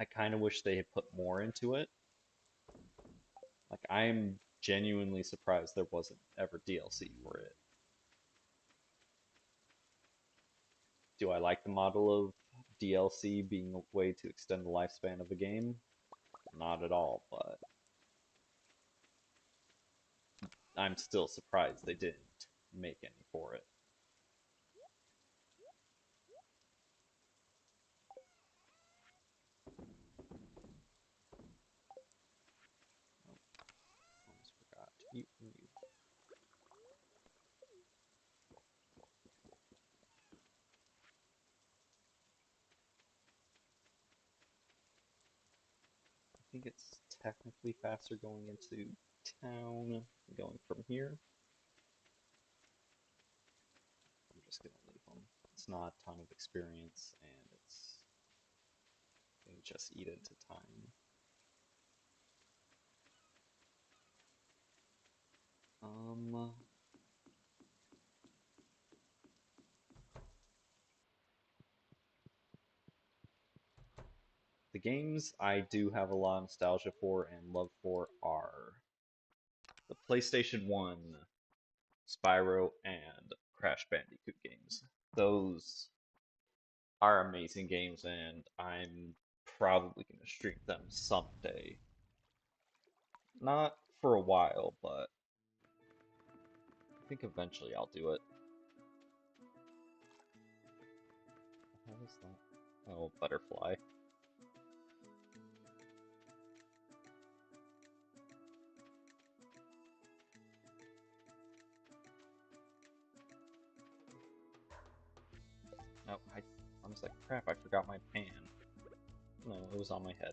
I kind of wish they had put more into it. Like, I'm genuinely surprised there wasn't ever DLC for it. Do I like the model of DLC being a way to extend the lifespan of a game? Not at all, but I'm still surprised they didn't make any for it. Oh, almost forgot to eat from you. I think it's technically faster going into town than going from here. I'm just gonna leave them. It's not a ton of experience, and it's gonna just eat into time. Um, the games I do have a lot of nostalgia for and love for are the PlayStation 1, Spyro, and Crash Bandicoot games. Those are amazing games, and I'm probably going to stream them someday. Not for a while, but I think eventually I'll do it. What is that? Oh, butterfly. No, I was like, crap, I forgot my pan. No, it was on my head.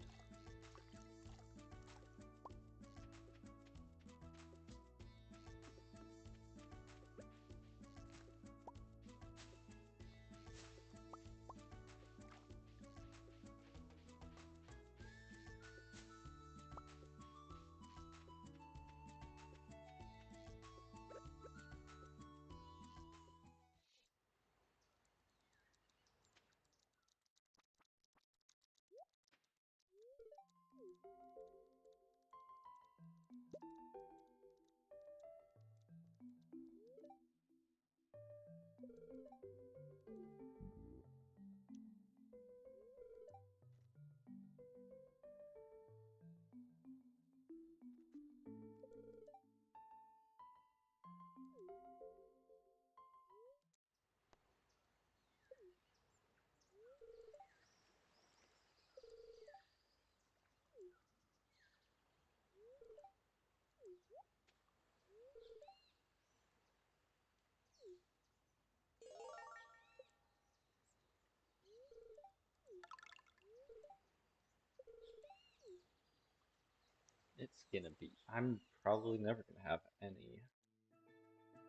It's gonna be. I'm probably never gonna have any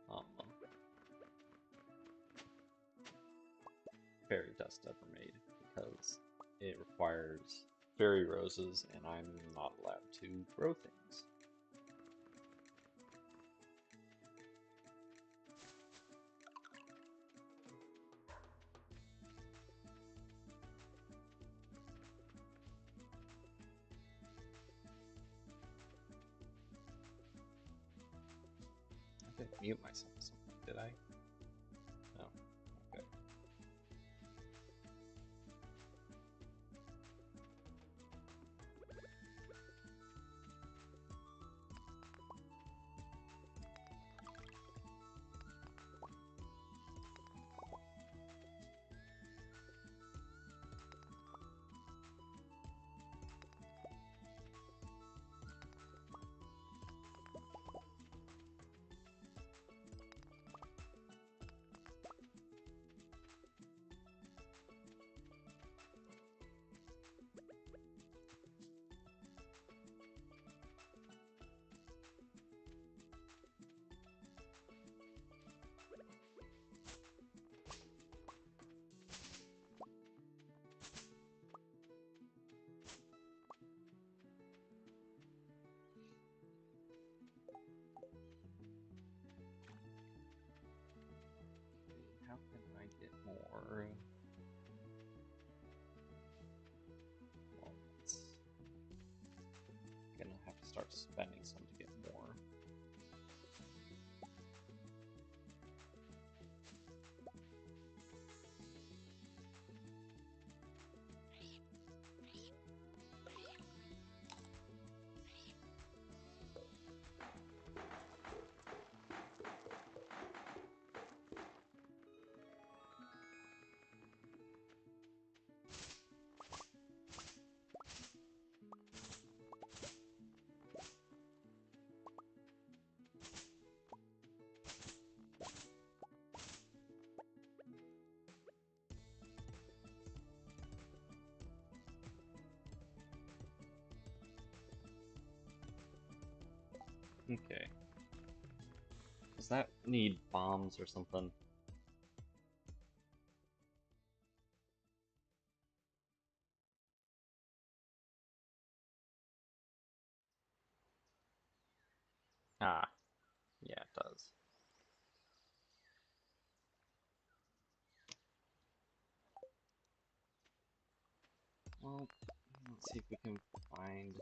um fairy dust ever made because it requires fairy roses, and I'm not allowed to grow things. I didn't mute myself at some point, did I? No. Okay. how can I get more? Well, it's gonna have to start spending some to get more. Okay. Does that need bombs or something? Ah, yeah, it does. Well, let's see if we can find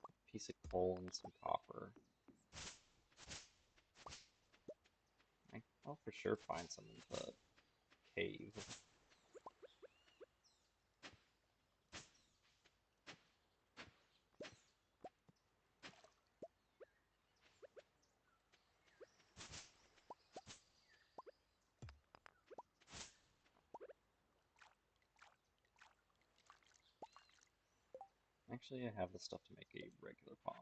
a piece of coal and some copper. I'll for sure find some in the cave. Actually, I have the stuff to make a regular bomb.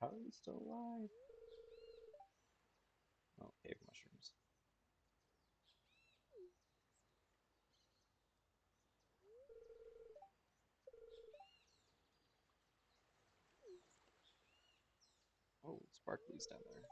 How are you still alive? Oh, cave mushrooms. Oh, sparkly's down there.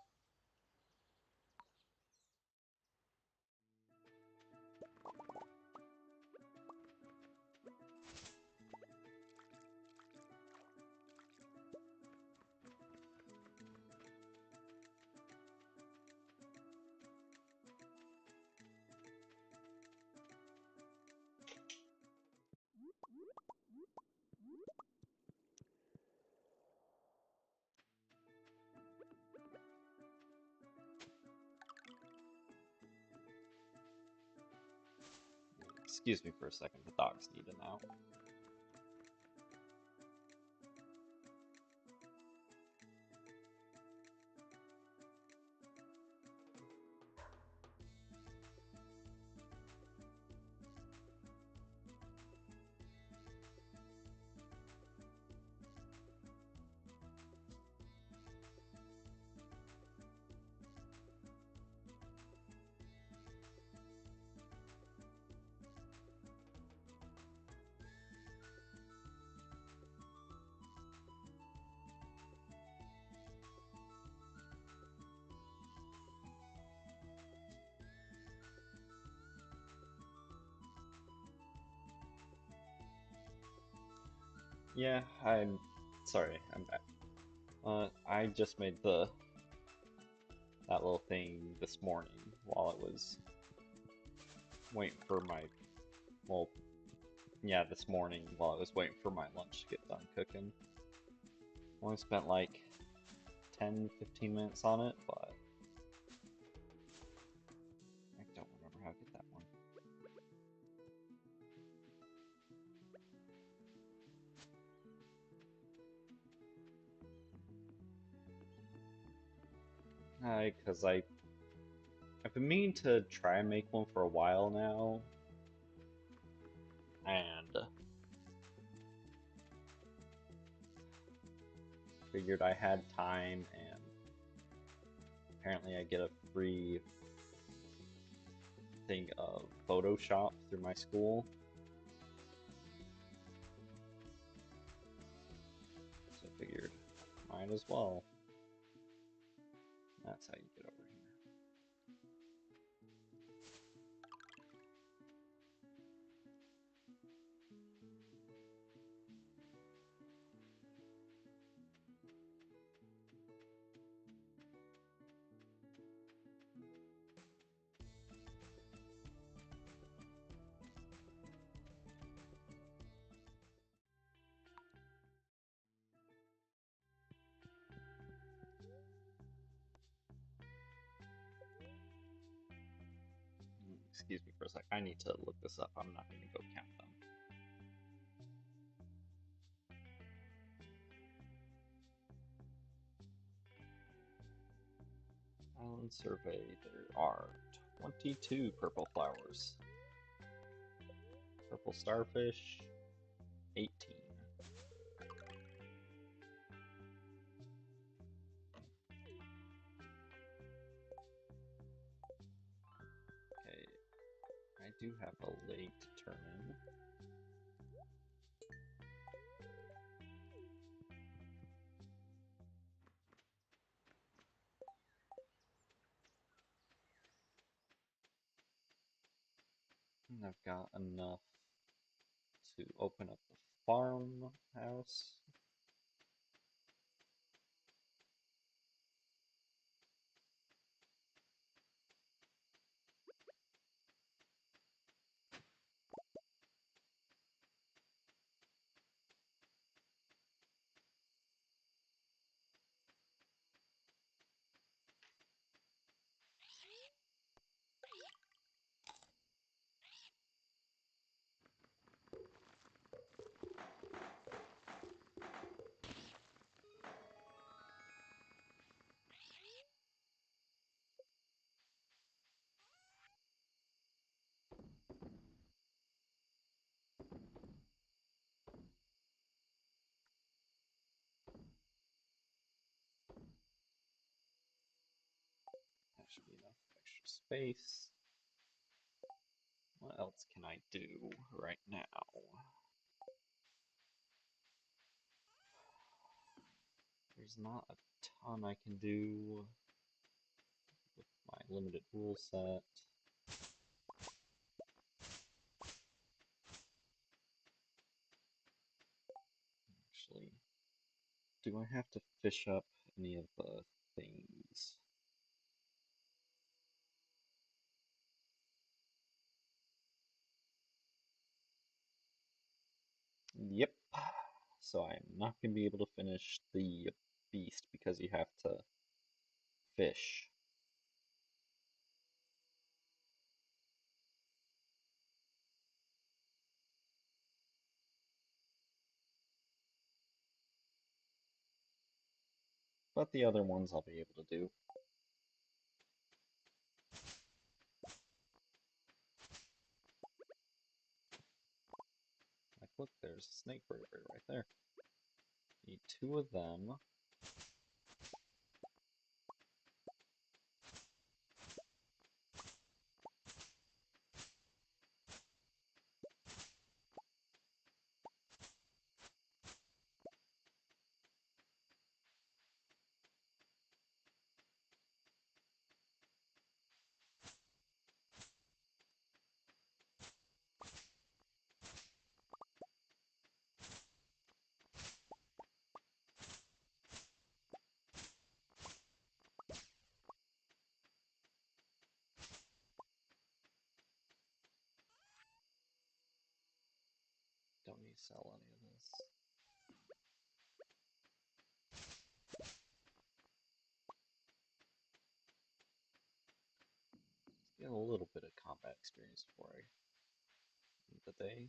Excuse me for a second, the dogs need an out. Yeah, I'm sorry, I'm back. I just made that little thing this morning while I was waiting for my, well, yeah, this morning while I was waiting for my lunch to get done cooking. Only spent like 10-15 minutes on it, but I don't remember how to get that one. Because I've been meaning to try and make one for a while now, and figured I had time, and apparently I get a free thing of Photoshop through my school. Might as well. That's how you get over here. Excuse me for a sec. I need to look this up. I'm not going to go count them. Island survey. There are 22 purple flowers. Purple starfish, 18. Okay, I do have a lake to turn in. And I've got enough to open up the farmhouse. That should be enough extra space. What else can I do right now? There's not a ton I can do with my limited rule set. Actually, do I have to fish up any of the things? Yep. So I'm not going to be able to finish the beast because you have to fish. But the other ones I'll be able to do. Like, look, there's a snake vertebrae right there. Need 2 of them. Don't need to sell any of this. Get a little bit of combat experience before I end the day.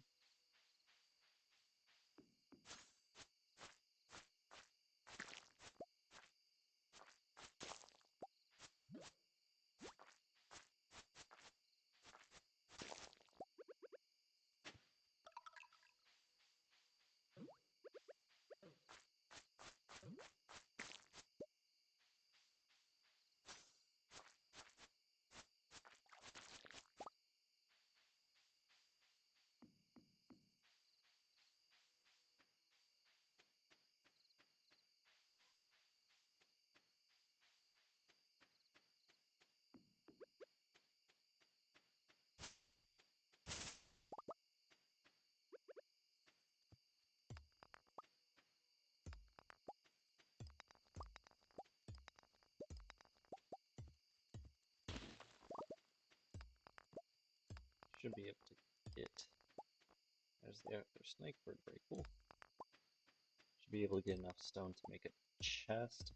Should be able to get. There's the other snake bird, very cool. Should be able to get enough stone to make a chest.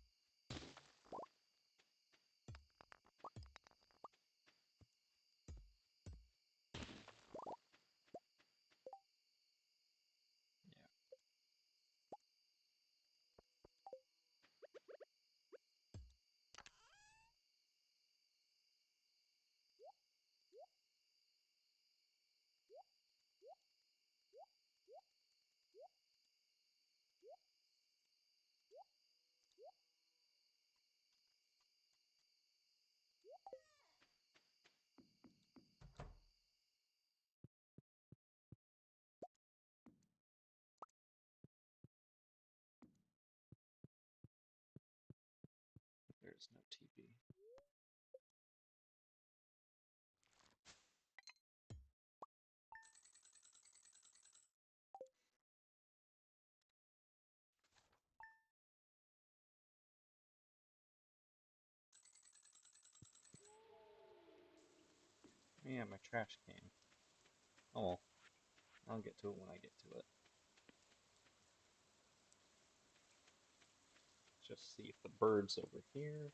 There's no TV. Yeah, my trash can. Oh well, I'll get to it when I get to it. Just see if the bird's over here.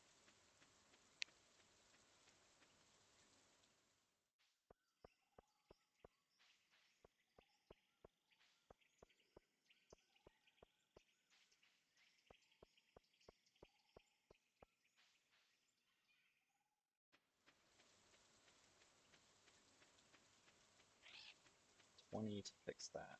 $20 to fix that.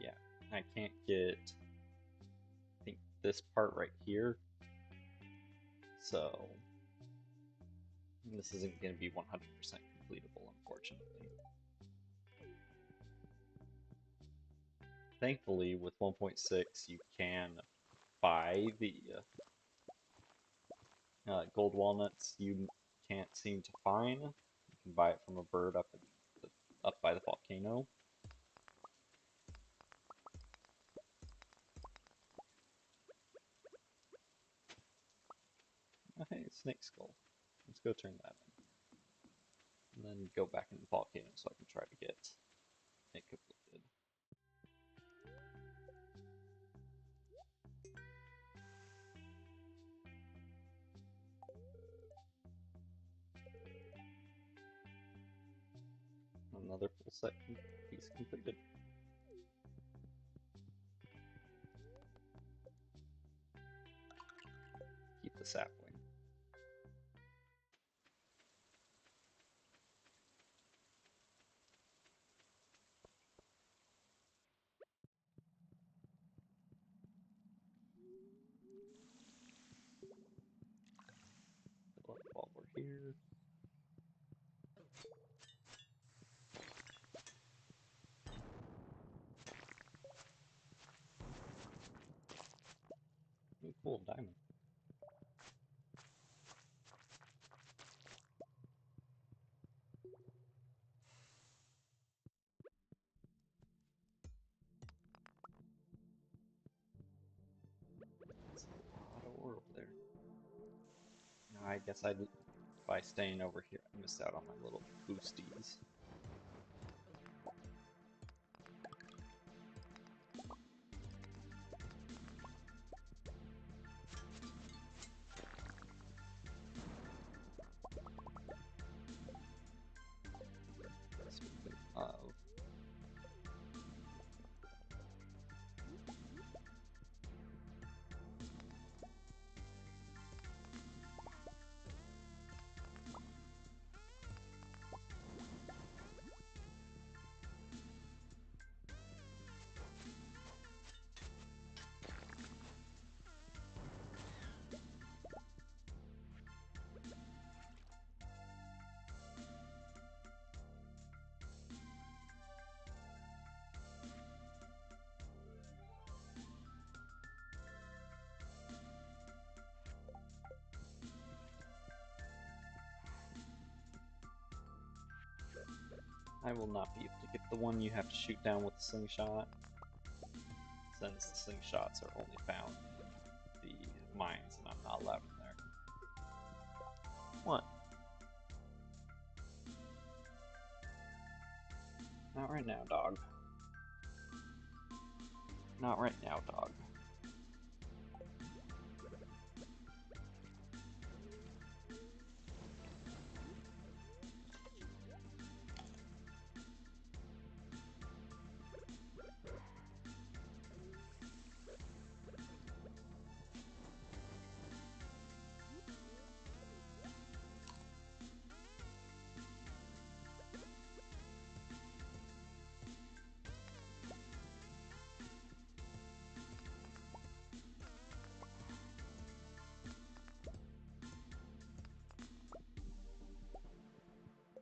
Yeah, I can't get, I think, this part right here. So this isn't going to be 100% completable, unfortunately. Thankfully, with 1.6, you can buy the gold walnuts you can't seem to find. You can buy it from a bird up by the volcano. Oh, hey, snake skull. Let's go turn that in. And then go back in the volcano so I can try to get it completed. Another full set piece completed. Keep the sapling. Fill up while we're here. Ooh, cool, diamond. That's a lot of ore over there. Now, I guess by staying over here, I missed out on my little boosties. Speaking of, I will not be able to get the one you have to shoot down with the slingshot, since the slingshots are only found in the mines and I'm not allowed in there. What? Not right now, dog. Not right now, dog.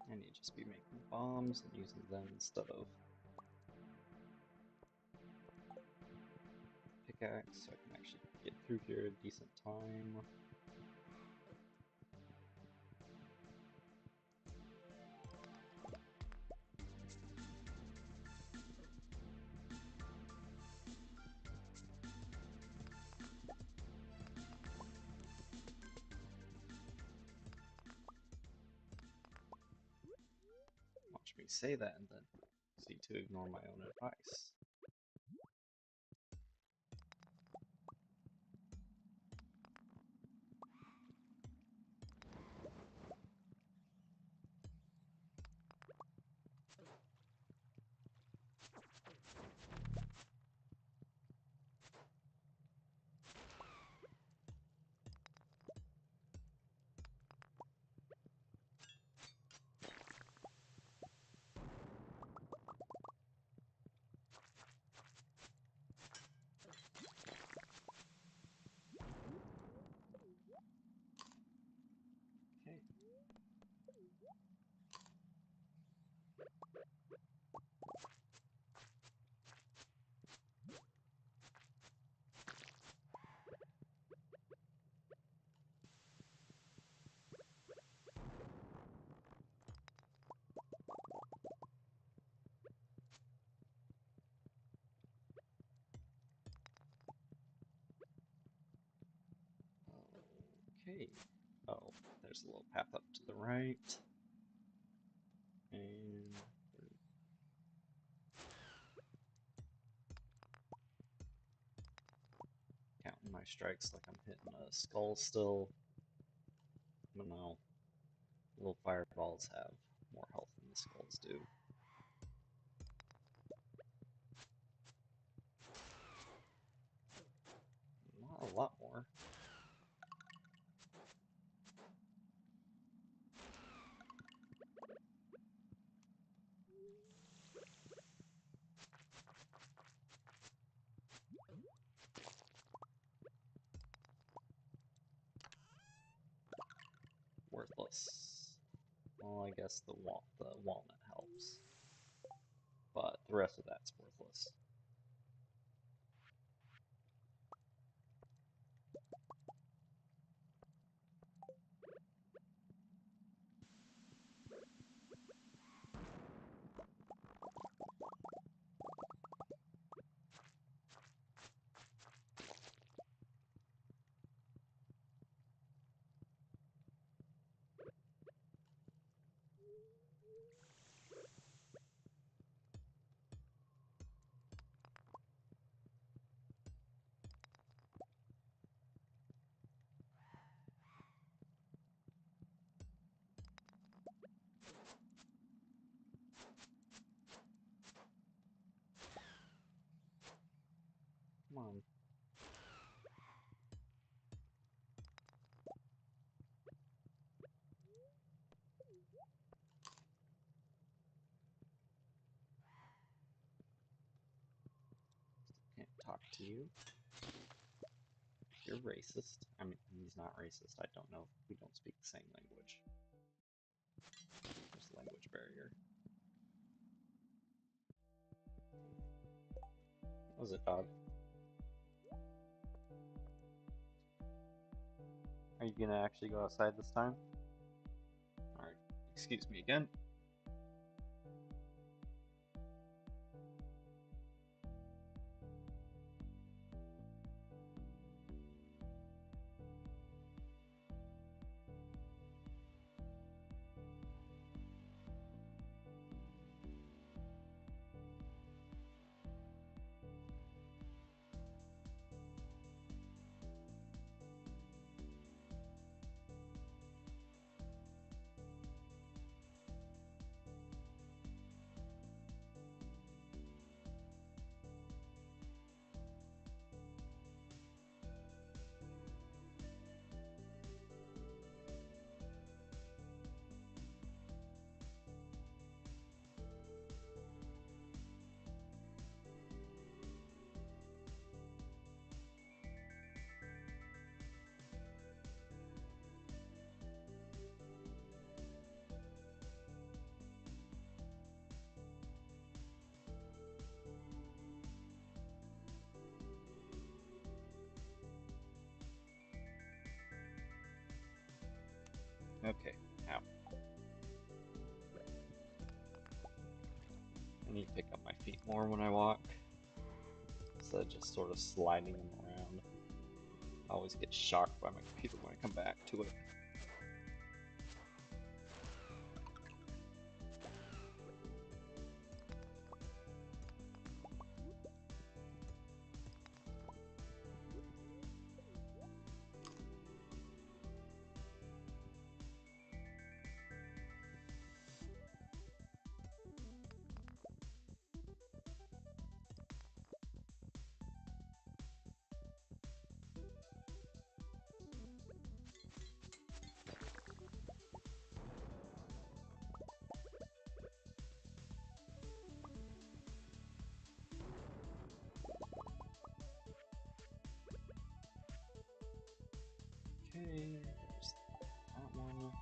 I need to just be making bombs and using them instead of pickaxe, so I can actually get through here at a decent time. Watch me say that and then proceed to ignore my own advice. Okay. Okay. Oh, there's a little path up to the right. And counting my strikes like I'm hitting a skull still. But no, little fireballs have more health than the skulls do. Not a lot more. Worthless. Well, I guess the walnut helps, but the rest of that's worthless. Come on. Can't talk to you. You're racist. I mean, he's not racist. I don't know if we don't speak the same language. There's a language barrier. What was it, dog? Are you gonna actually go outside this time? Alright, excuse me again. Okay, ow. I need to pick up my feet more when I walk, instead of just sort of sliding them around. I always get shocked by my computer when I come back to it. Okay, there's that one.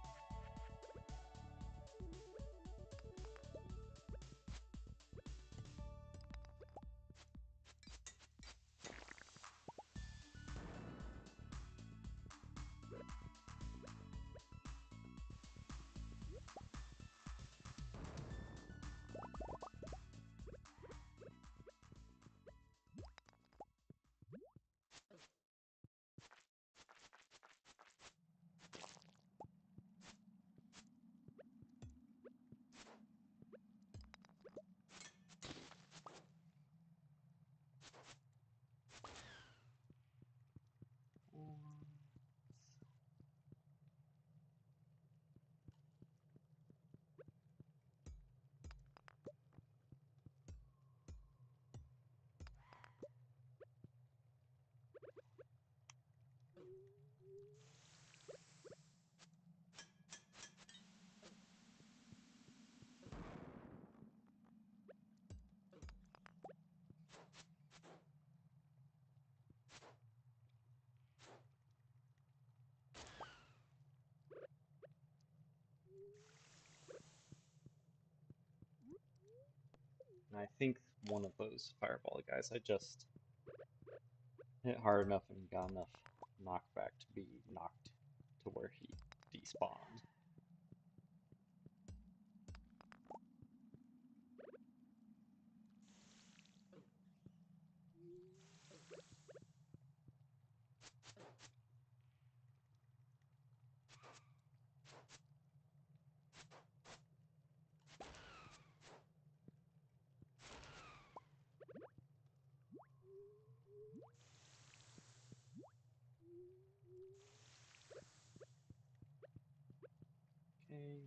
And I think one of those fireball guys I just hit hard enough and got enough knockback to be knocked to where he despawned. Okay.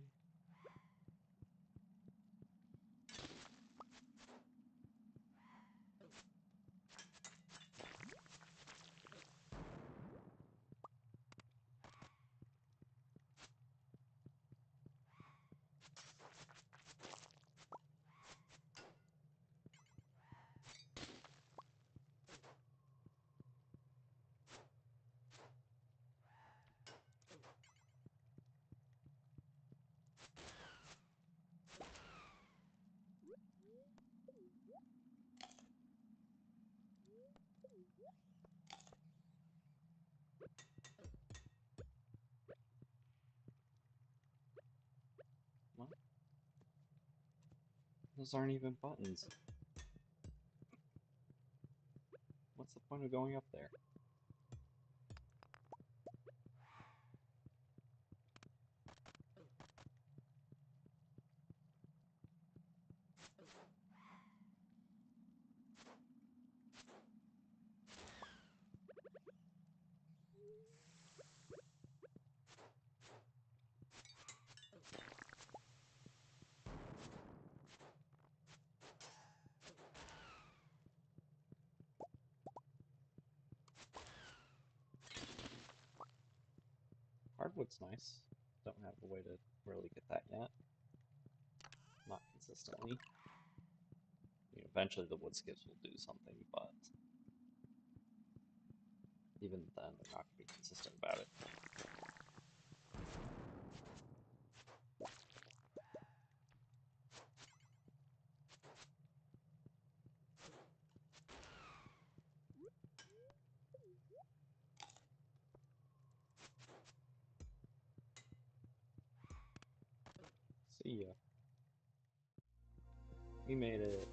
What? Those aren't even buttons. What's the point of going up there? Hardwood's nice. Don't have a way to really get that yet. Not consistently. I mean, eventually the wood skips will do something, but even then they're not going to be consistent about it. See ya. We made it.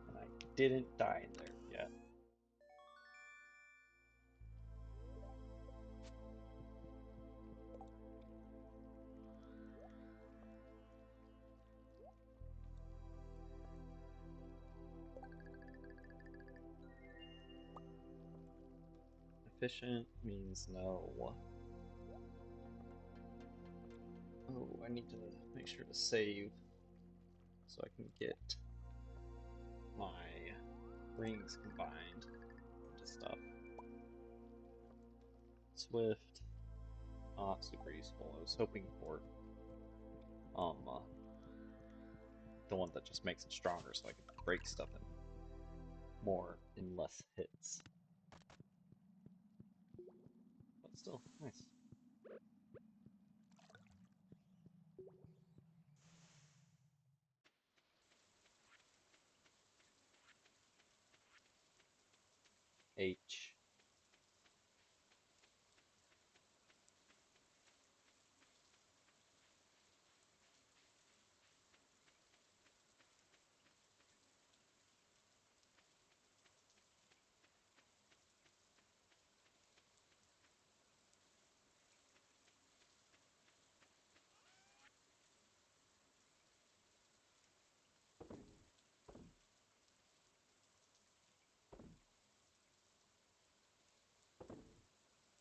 And I didn't die in there yet. Efficient means no. Oh, I need to make sure to save so I can get my rings combined into stuff. Swift, not super useful. I was hoping for um uh, the one that just makes it stronger so I can break stuff in more in less hits. But still, nice. H.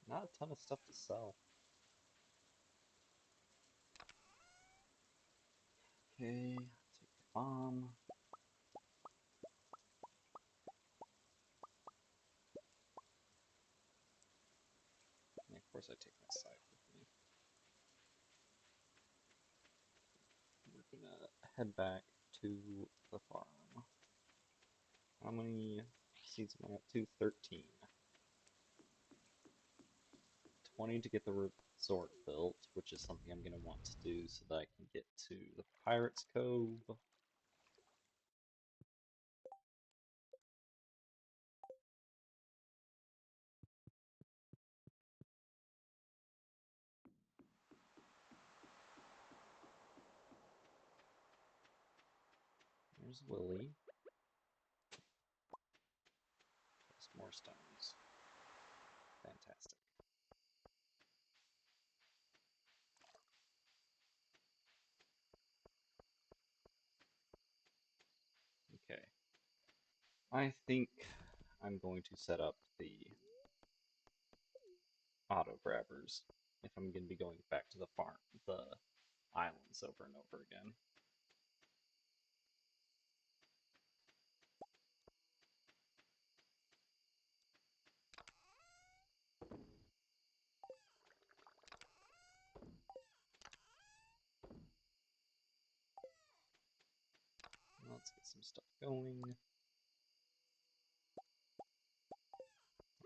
Not a ton of stuff to sell. Okay, take the bomb. And of course I take my scythe with me. We're gonna head back to the farm. How many seeds am I up to? 13. 20 to get the resort built, which is something I'm gonna want to do so that I can get to the Pirates Cove. There's Willie. Plus more stones. Fantastic. Okay. I think I'm going to set up the auto grabbers if I'm going to be going back to the farm, the islands over and over again. Let's get some stuff going.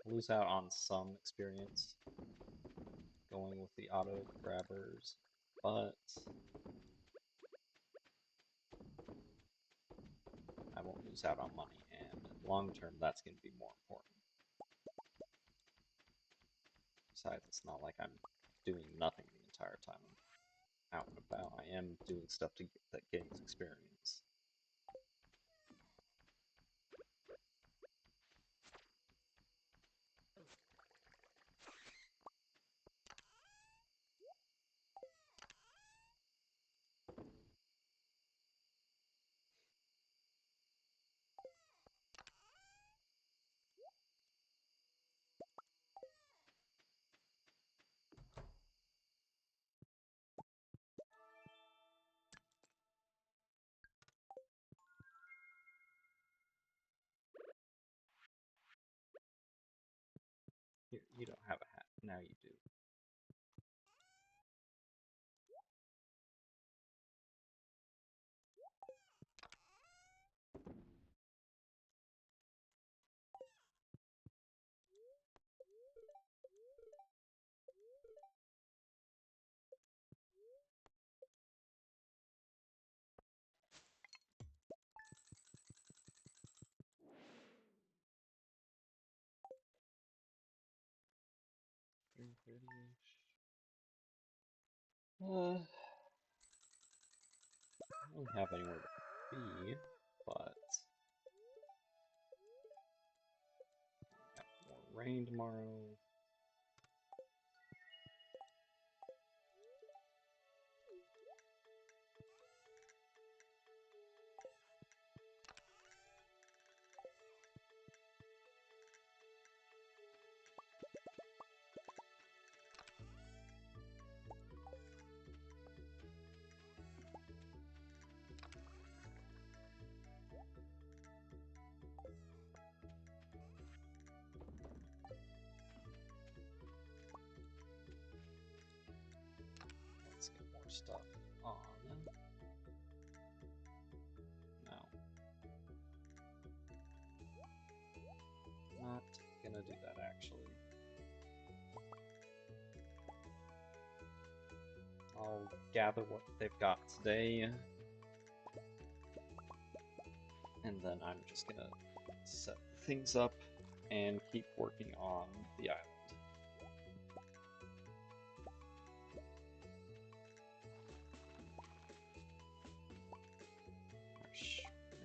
Lose out on some experience going with the auto grabbers, but I won't lose out on money, and long term that's going to be more important. Besides, it's not like I'm doing nothing the entire time I'm out and about. I am doing stuff to get that gains experience. Here, you don't have a hat. Now you do. don't really have anywhere to be, but got more rain tomorrow. Let's get more stuff on. No. Not gonna do that actually. I'll gather what they've got today, and then I'm just gonna set things up and keep working on the island.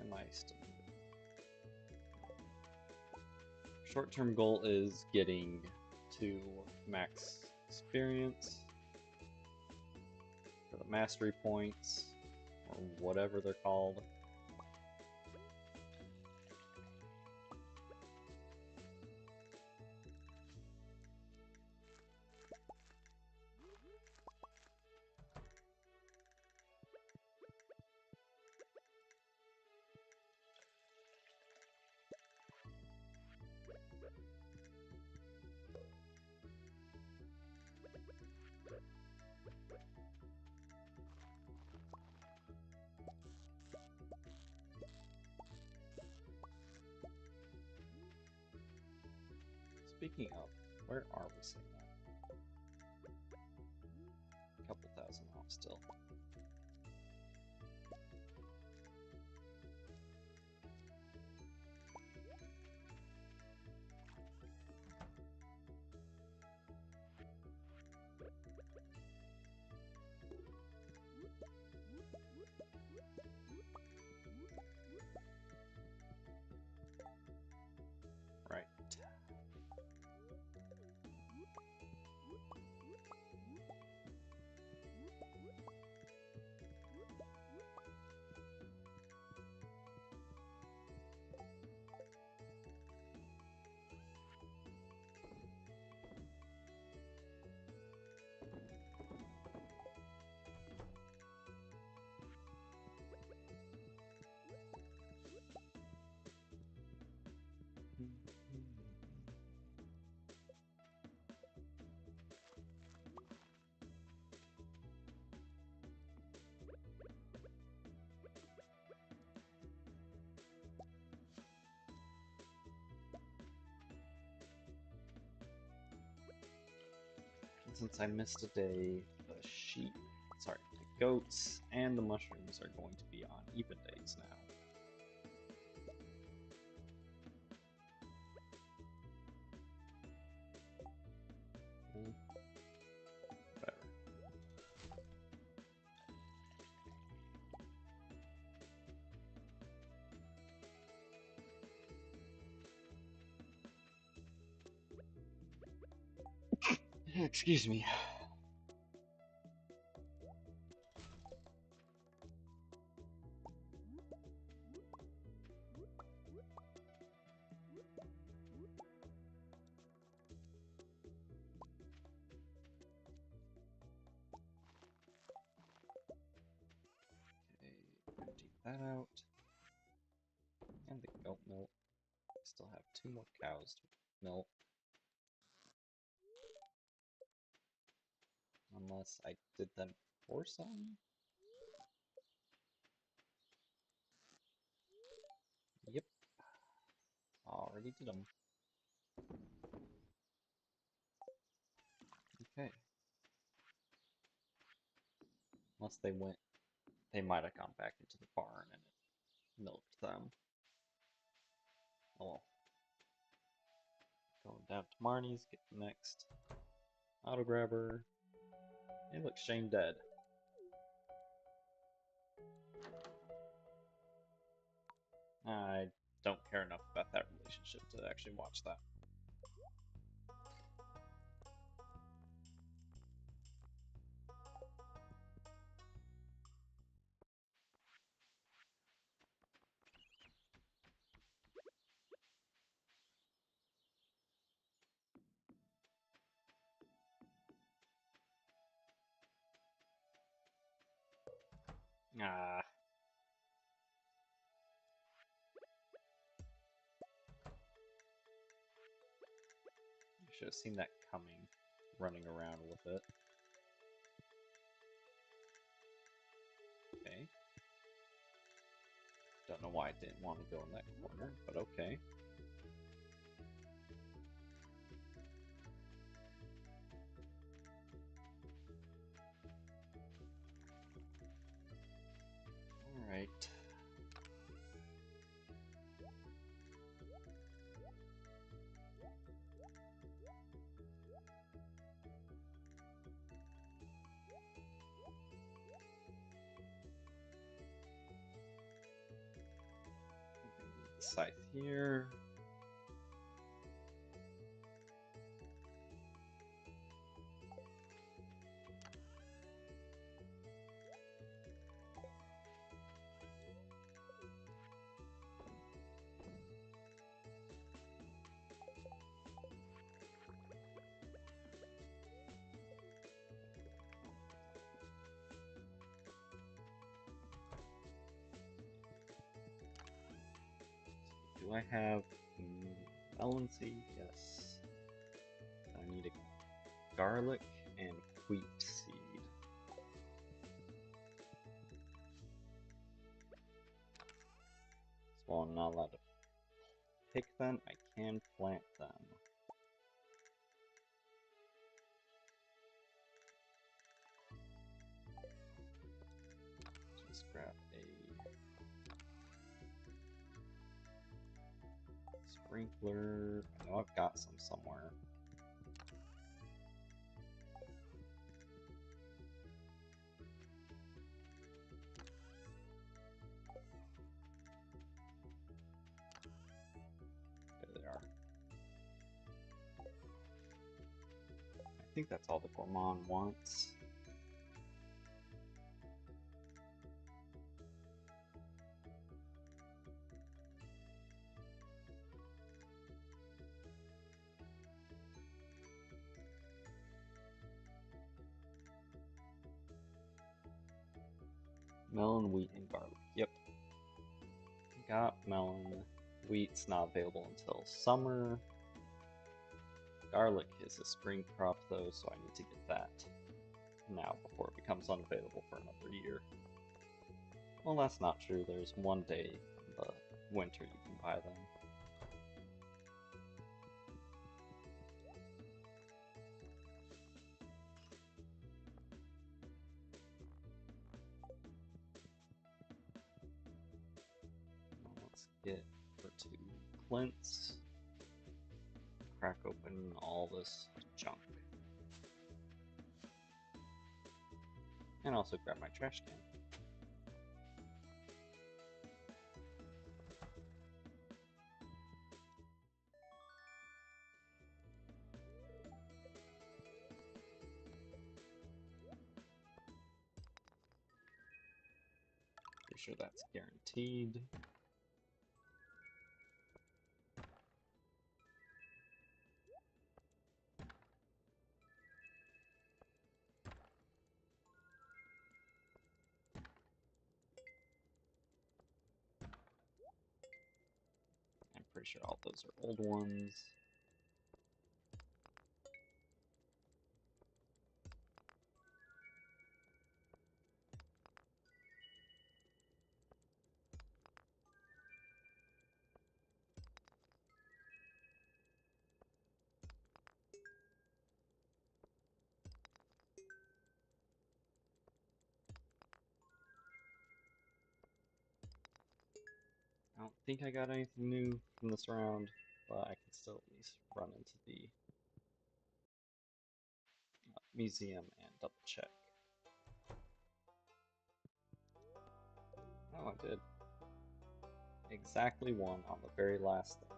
Am I still? Short-term goal is getting to max experience for the mastery points, or whatever they're called. Speaking of, where are we seeing that? A couple thousand off still. Right. Since I missed a day, the sheep, sorry, the goats and the mushrooms are going to be on even days now. Whatever. Excuse me. Okay, empty that out. And the goat milk. Still have 2 more cows to milk. Unless I did them for some? Yep. Already did them. Okay. Unless they went, they might have gone back into the barn and it milked them. Oh well. Going down to Marnie's, get the next auto grabber. Hey look, Shane dead. I don't care enough about that relationship to actually watch that. Ah, I should have seen that coming, running around with it. Okay. Don't know why I didn't want to go in that corner, but okay. Alright. Scythe here. Do I have melon seed? Yes. I need a garlic and wheat seed. So while I'm not allowed to pick them, I can plant them. Just grab a sprinkler. I know I've got some somewhere. There they are. I think that's all the gourmand wants. Melon, wheat, and garlic. Yep. Got melon. Wheat's not available until summer. Garlic is a spring crop though, so I need to get that now before it becomes unavailable for another year. Well, that's not true. There's one day in the winter you can buy them. Let's get over to Clint's. Crack open all this junk. And also grab my trash can. Pretty sure that's guaranteed. I'm pretty sure all those are old ones. I don't think I got anything new from this round, but I can still at least run into the museum and double check. Oh, I did. Exactly one on the very last thing.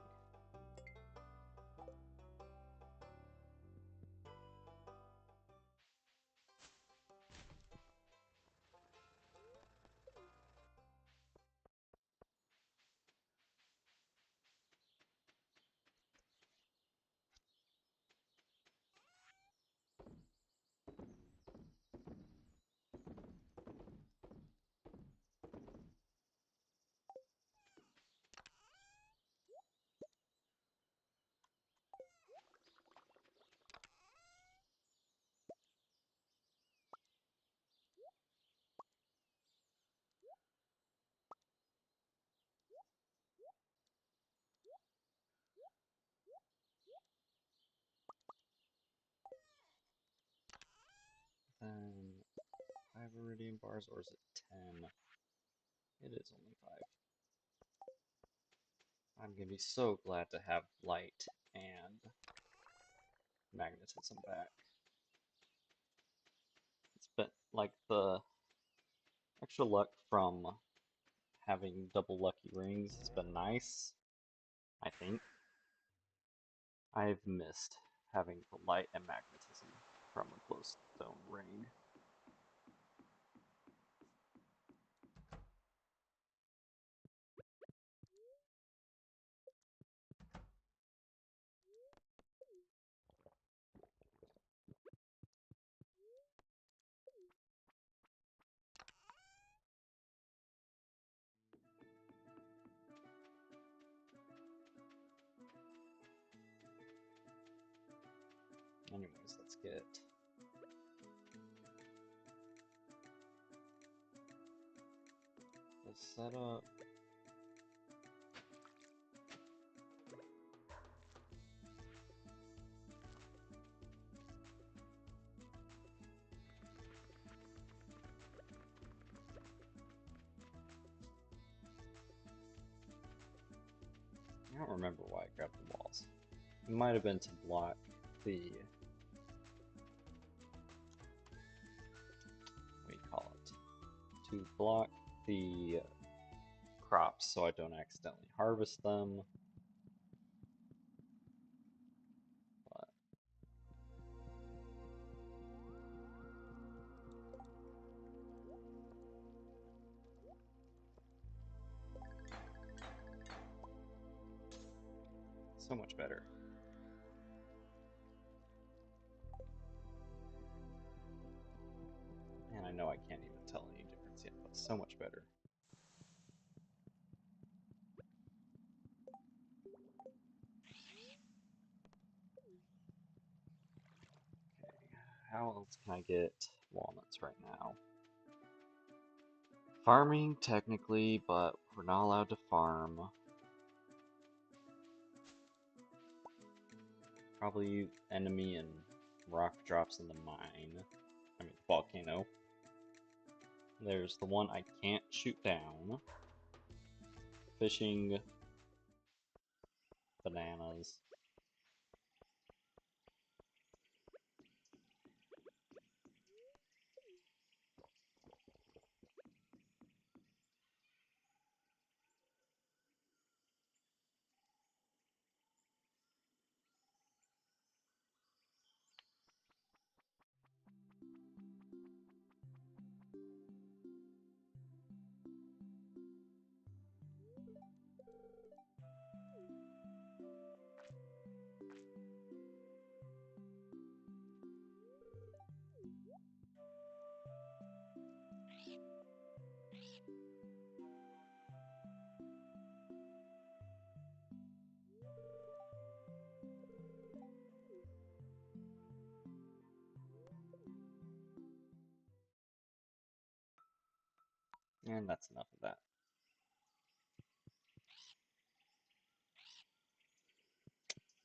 Then 5 iridium bars, or is it 10? It is only 5. I'm gonna be so glad to have light and magnetism back. It's been like the extra luck from having double lucky rings has been nice, I think. I've missed having the light and magnetism from a glowstone ring. Anyways, let's get this set up. I don't remember why I grabbed the walls. It might have been to block the, what do you call it? To block the crops so I don't accidentally harvest them. But so much better. And I know I can't even tell any difference yet, but so much better. Okay, how else can I get walnuts right now? Farming, technically, but we're not allowed to farm. Probably enemy and rock drops in the mine. I mean, volcano. There's the one I can't shoot down. Fishing. Bananas. And that's enough of that.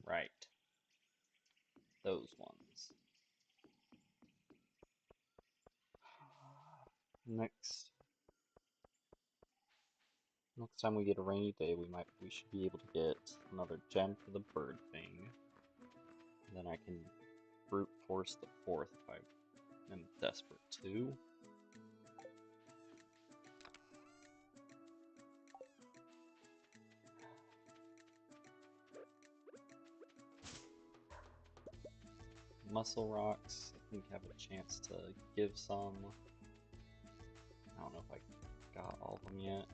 Right. Those ones. Next time we get a rainy day, we should be able to get another gem for the bird thing. And then I can brute force the fourth if I am desperate to. muscle rocks, I think, have a chance to give some. I don't know if I got all of them yet.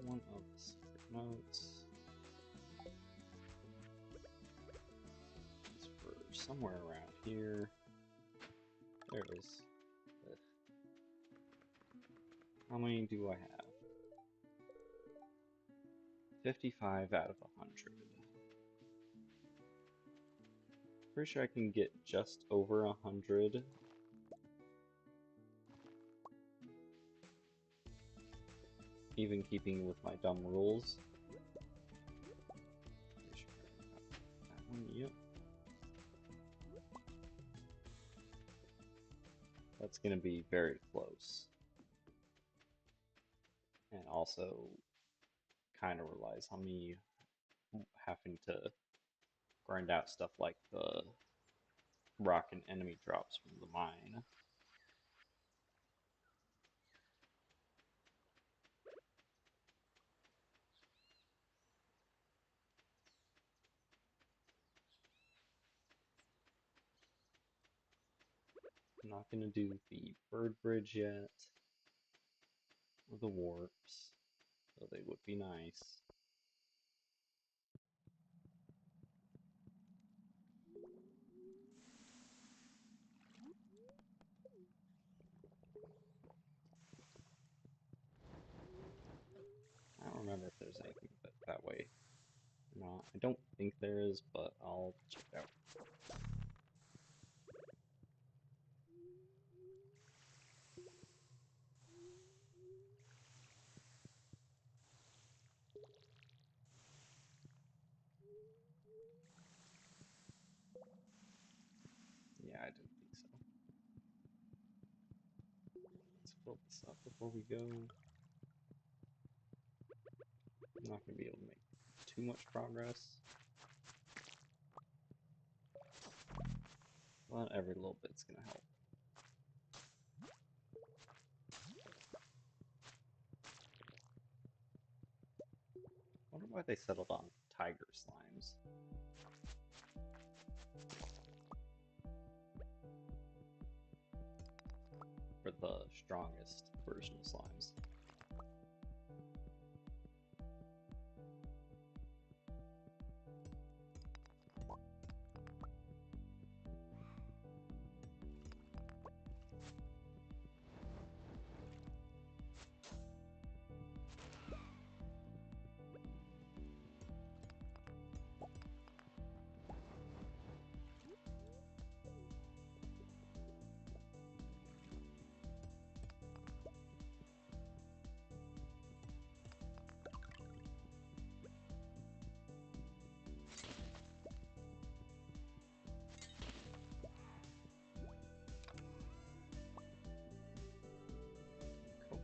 One of the secret notes. It's for somewhere around here. There it is. Ugh. How many do I have? 55 out of 100. Pretty sure I can get just over 100. Even keeping with my dumb rules. Pretty sure I got that one, yep. That's gonna be very close. And also kind of relies on me having to grind out stuff like the rock and enemy drops from the mine. I'm not gonna do the bird bridge yet, or the warps, though they would be nice. I don't remember if there's anything that way or not. I don't think there is, but I'll check it out. Yeah, I didn't think so. Let's fill this up before we go. I'm not going to be able to make too much progress. But every little bit's going to help. I wonder why they settled on tiger slimes. For the strongest version of slimes.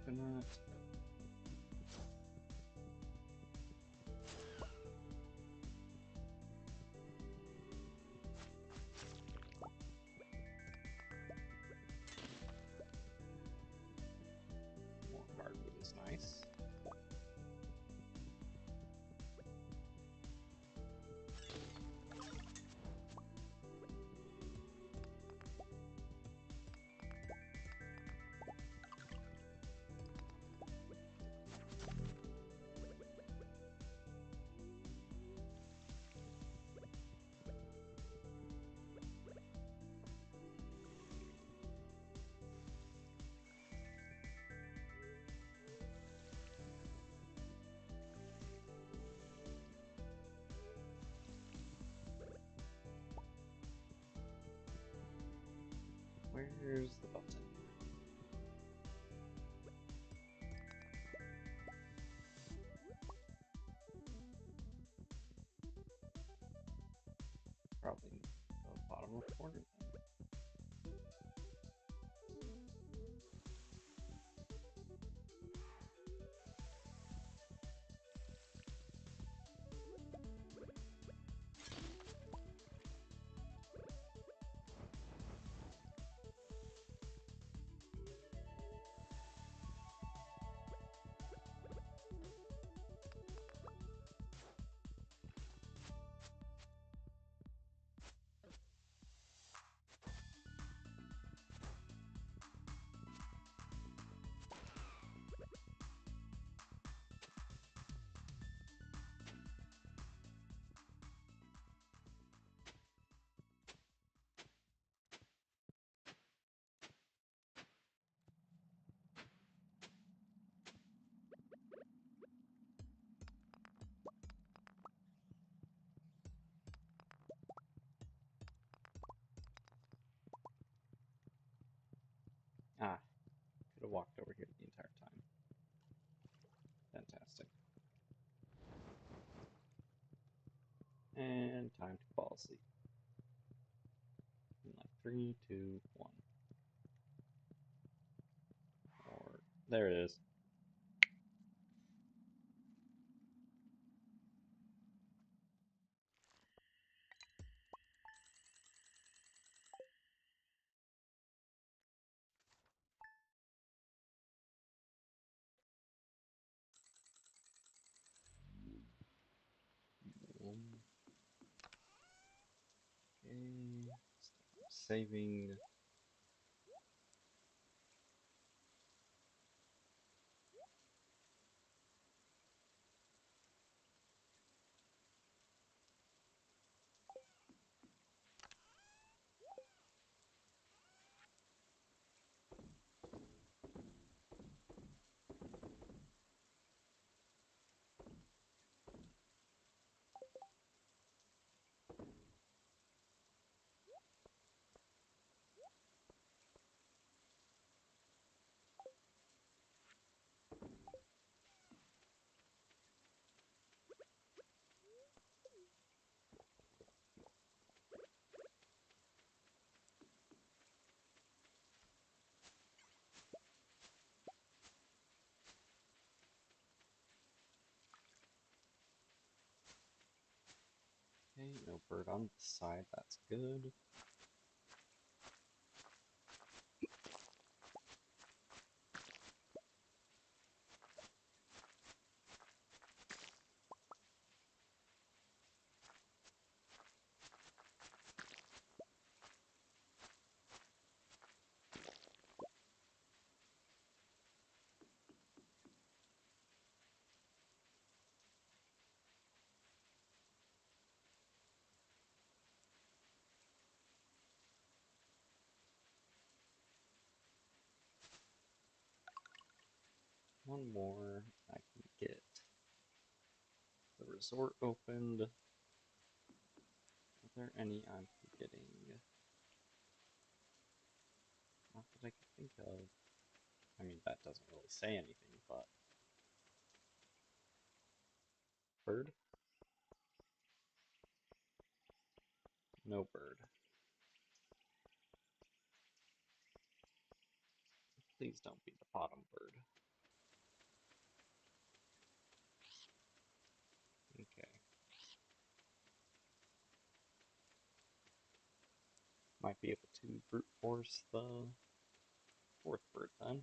Coconut. More hardwood is nice. Where's the button? Probably the bottom left corner then. Ah, could have walked over here the entire time. Fantastic. And time to fall asleep. In like 3, 2, 1. Or there it is. Okay. Stop saving. Okay, no bird on the side, that's good. One more, I can get the resort opened. Are there any I'm forgetting? Not that I can think of. I mean, that doesn't really say anything, but... Bird? No bird. Please don't be the bottom bird. Okay. Might be able to brute force the fourth bird then.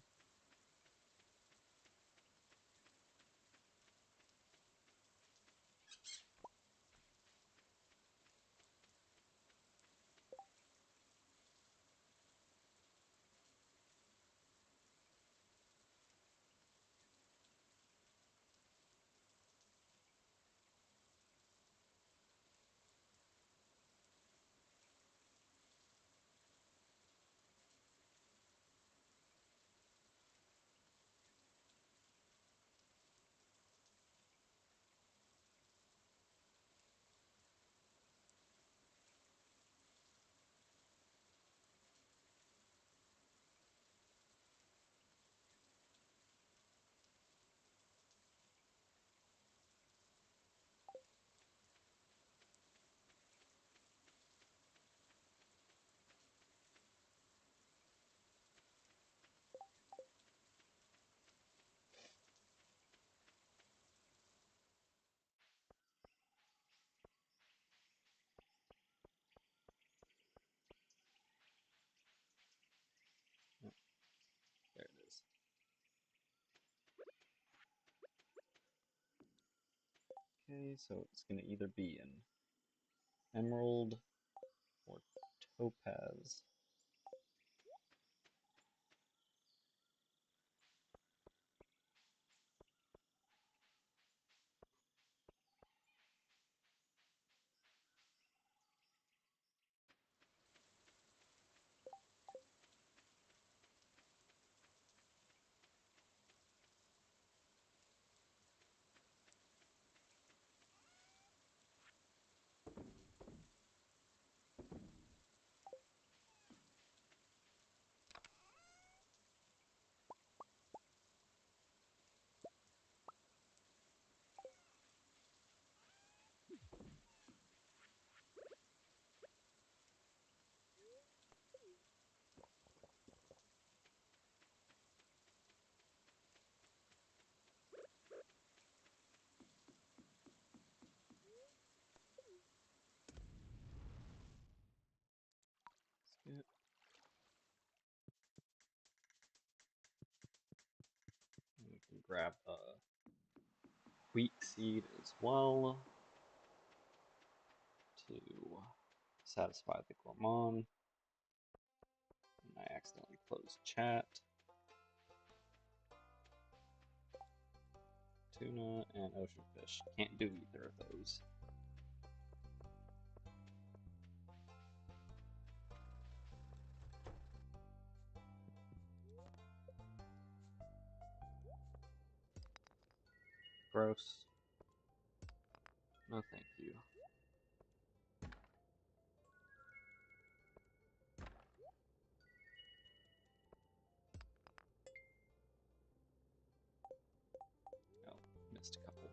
Okay, so it's gonna either be an emerald or topaz. Skip. And we can grab a wheat seed as well to satisfy the gourmand. And I accidentally closed chat. Tuna and ocean fish. Can't do either of those. Gross. No, thank you. Oh, missed a couple.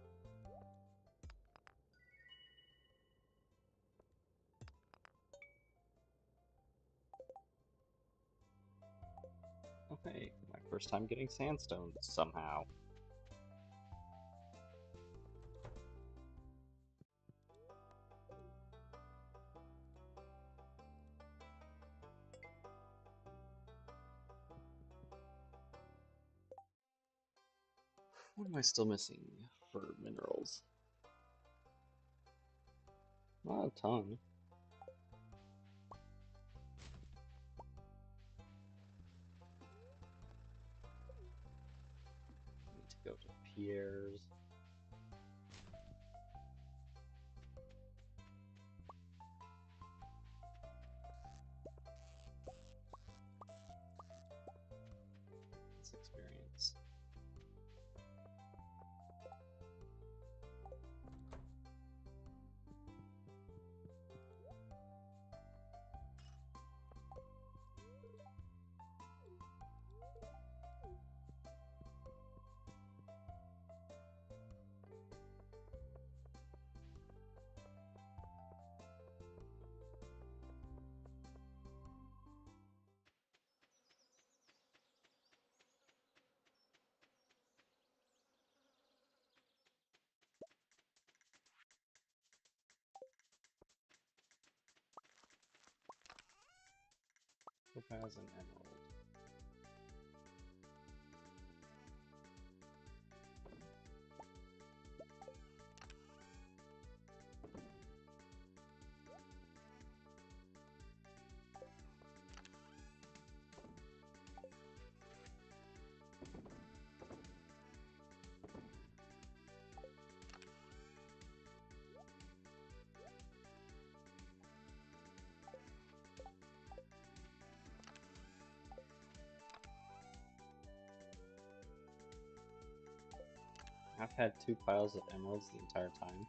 Okay, my first time getting sandstone somehow. What am I still missing for minerals? Not a ton. Need to go to Pierre's. This experience. Topaz and emerald. I've had 2 piles of emeralds the entire time.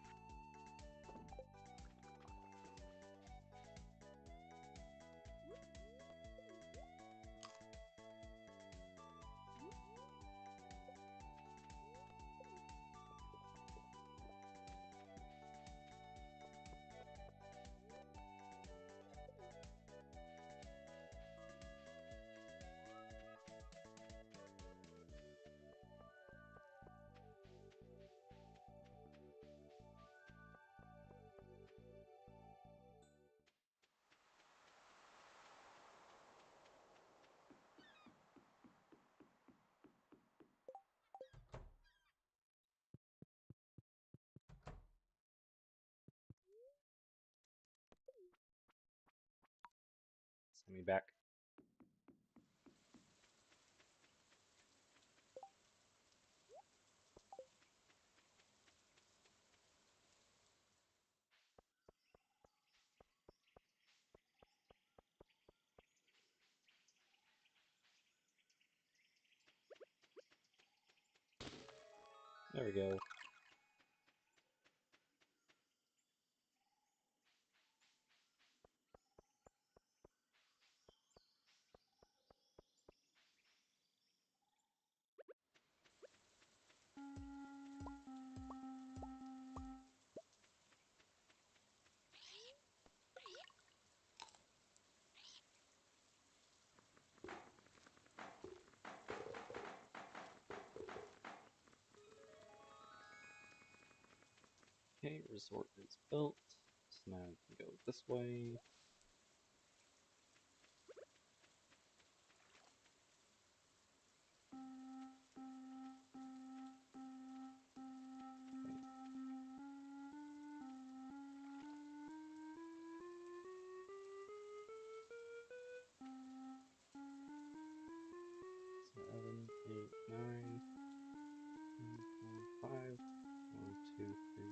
Send me back. There we go. Okay, resort is built. So now we can go this way. Seven, eight, nine, 4, 5. 1, 2, 3,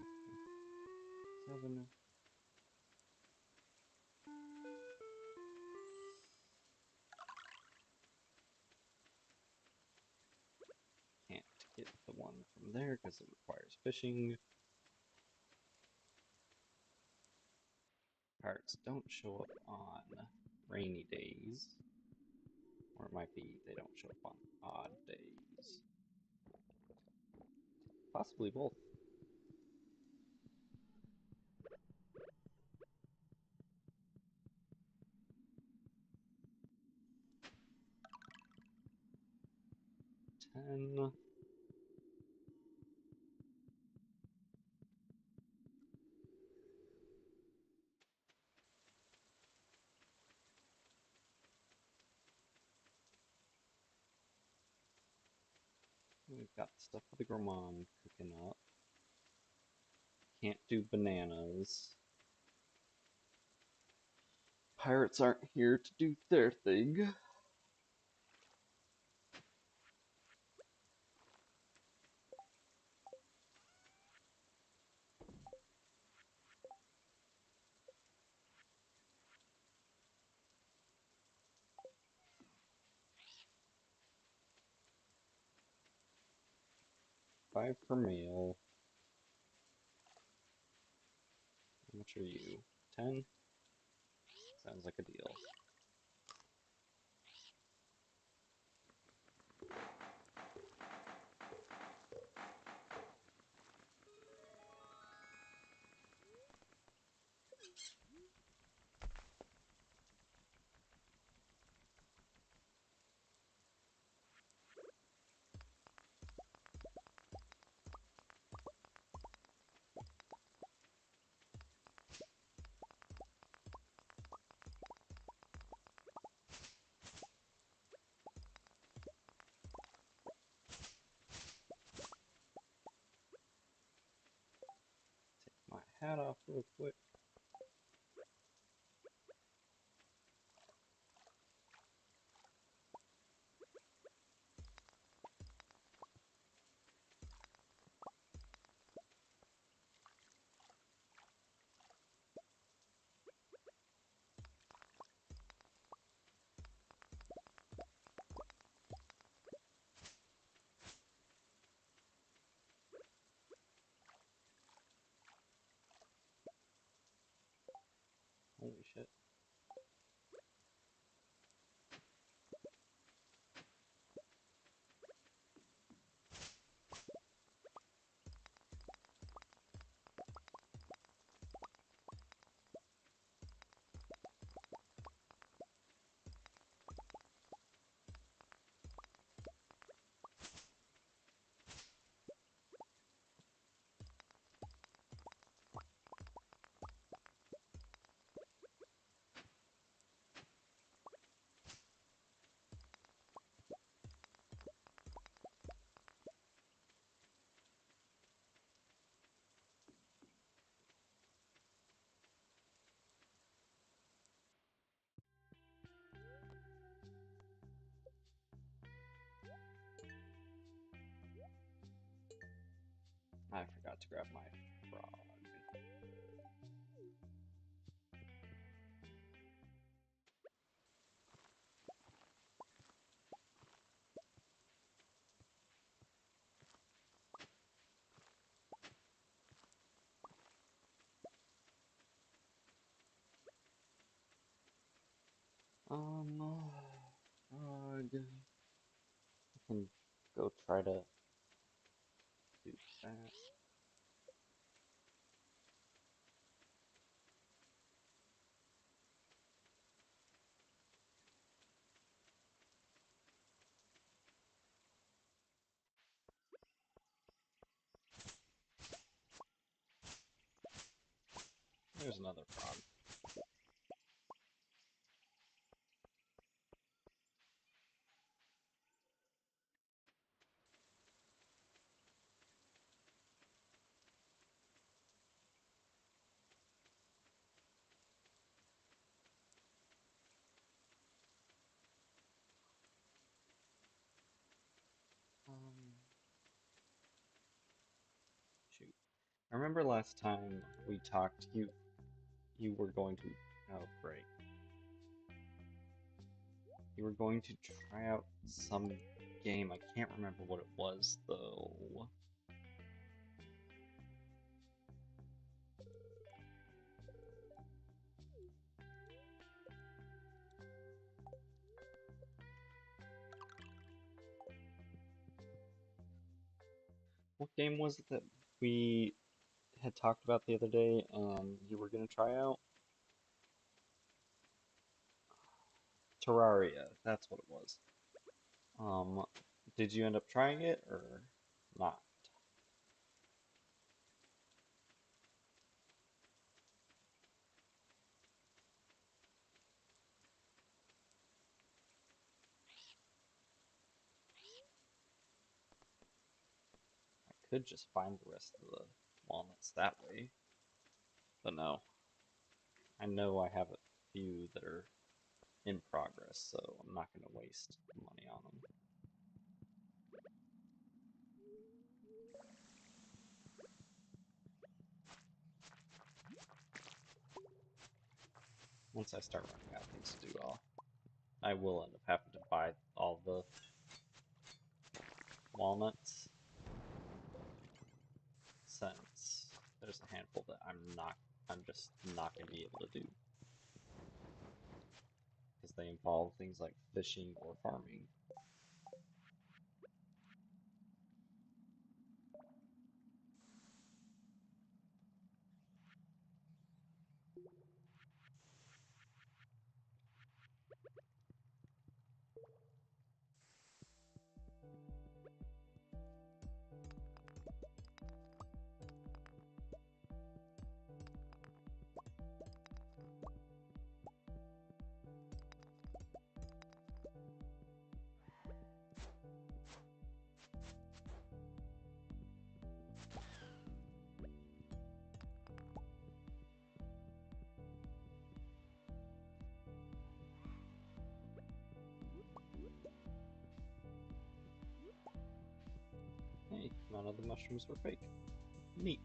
4, 7. Can't get the one from there because it requires fishing. Parts don't show up on rainy days. Or it might be they don't show up on odd days. Possibly both. Ten. We've got the stuff for the gourmand cooking up. Can't do bananas. Pirates aren't here to do their thing. Five per meal. How much are you? 10? Sounds like a deal. Take my hat off real quick. Holy shit. I forgot to grab my frog. Frog. I can go try to do that. There's another frog. Shoot. I remember last time we talked, you were going to. Oh, great. You were going to try out some game. I can't remember what it was though. What game was it that we had talked about the other day and you were going to try out? Terraria, that's what it was. Did you end up trying it or not? I could just find the rest of the walnuts that way, but no. I know I have a few that are in progress, so I'm not going to waste money on them. Once I start running out of things to do, I will end up having to buy all the walnuts, since there's a handful that I'm just not going to be able to do, because they involve things like fishing or farming. Hey, none of the mushrooms were fake. Neat.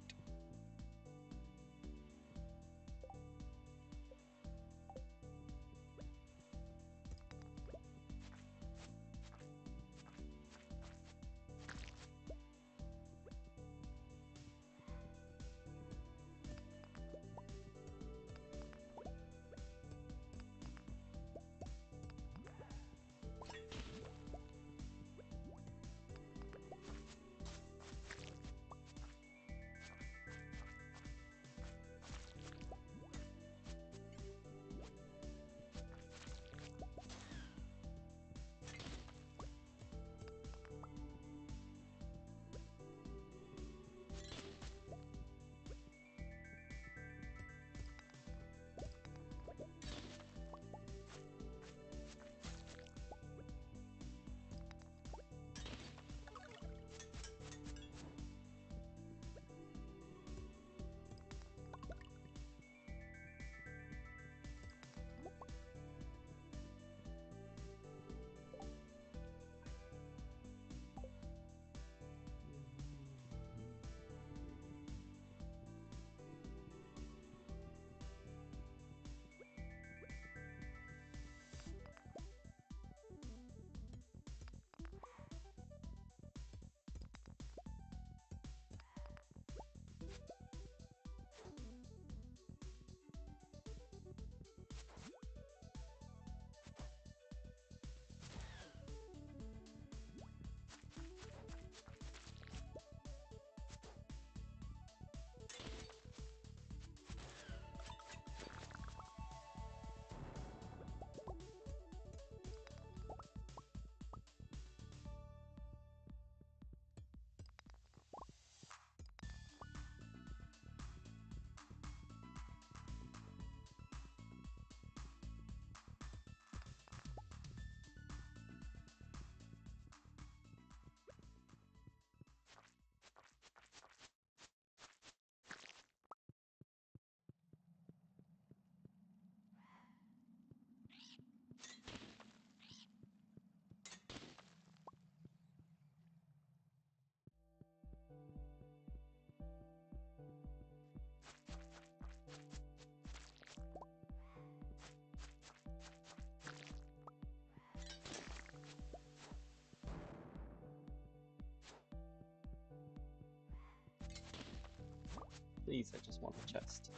Please, I just want a chest.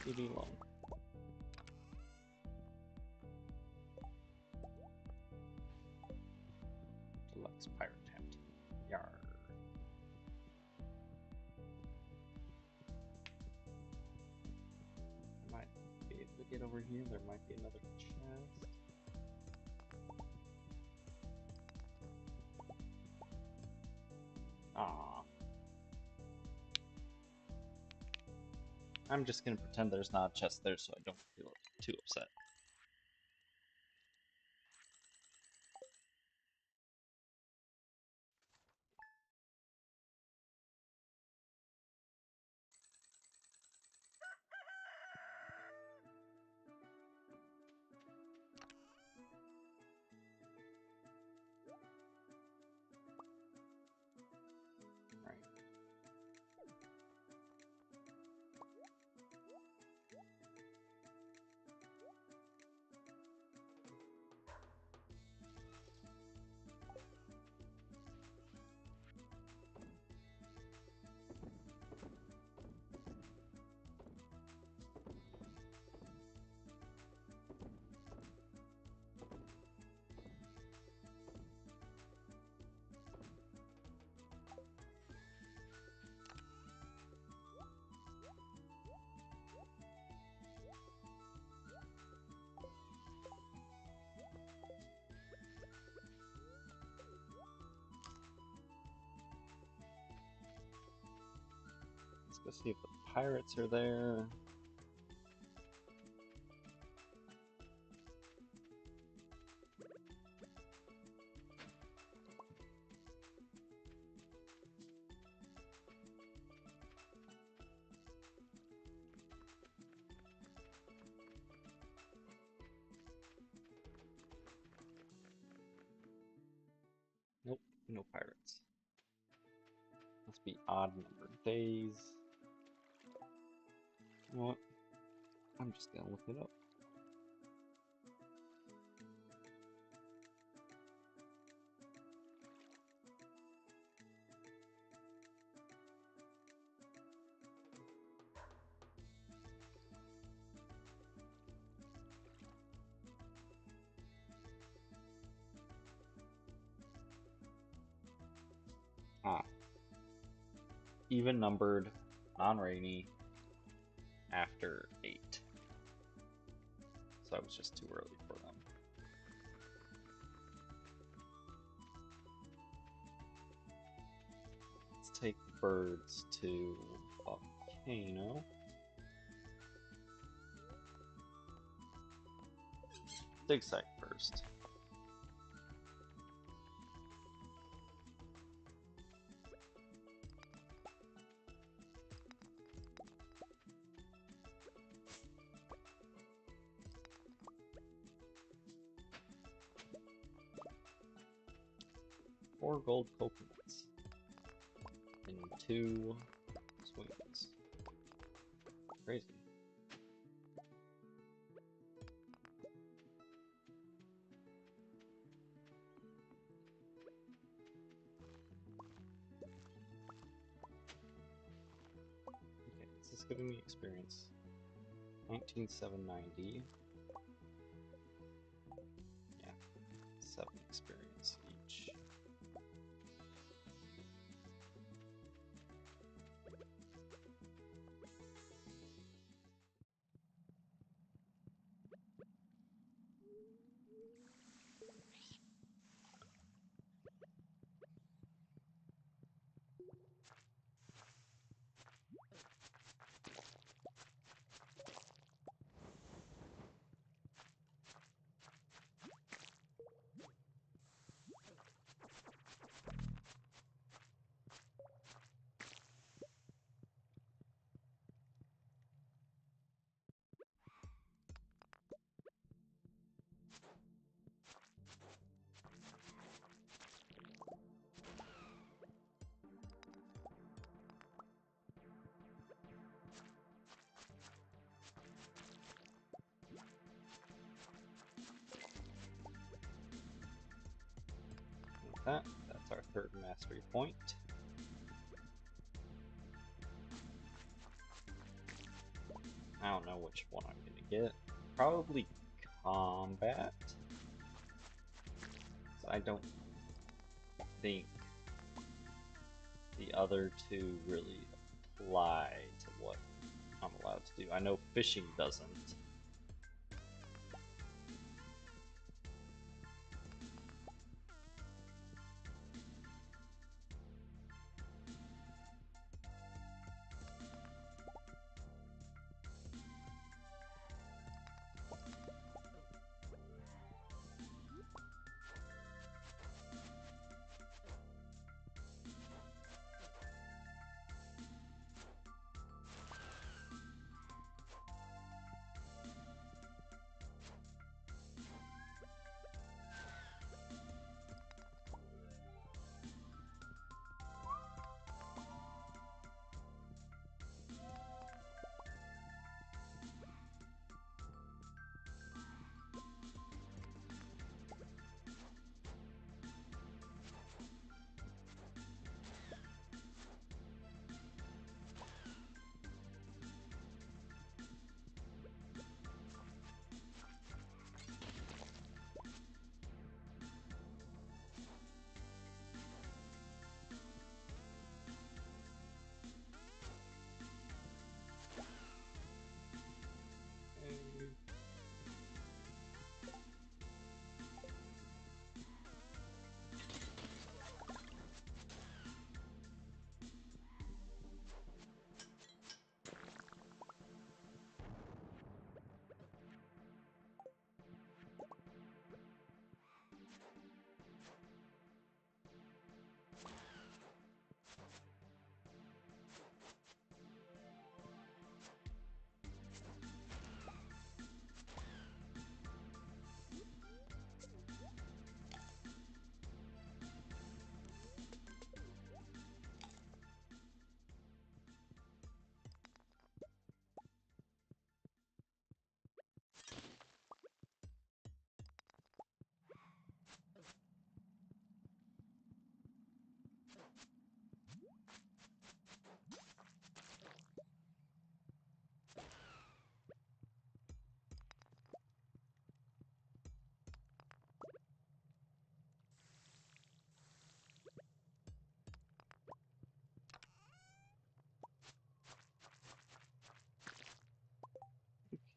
Leave me alone. Deluxe pirate hat. Yar. I might be able to get over here. There might be another chest. Ah. I'm just gonna pretend there's not a chest there so I don't feel too upset. Right. Let's go see if the pirates are there. Nope, no pirates. Must be odd numbered days. You know what? I'm just gonna look it up. Ah. Even numbered, non-rainy, after 8. So I was just too early for them. Let's take the birds to Volcano. Dig site first. Four gold coconuts and 2 swings. Crazy. Okay, this is giving me experience. 19,790. Yeah, 7 experience each. That's our 3rd mastery point. I don't know which one I'm gonna get. Probably combat. I don't think the other two really apply to what I'm allowed to do. I know fishing doesn't.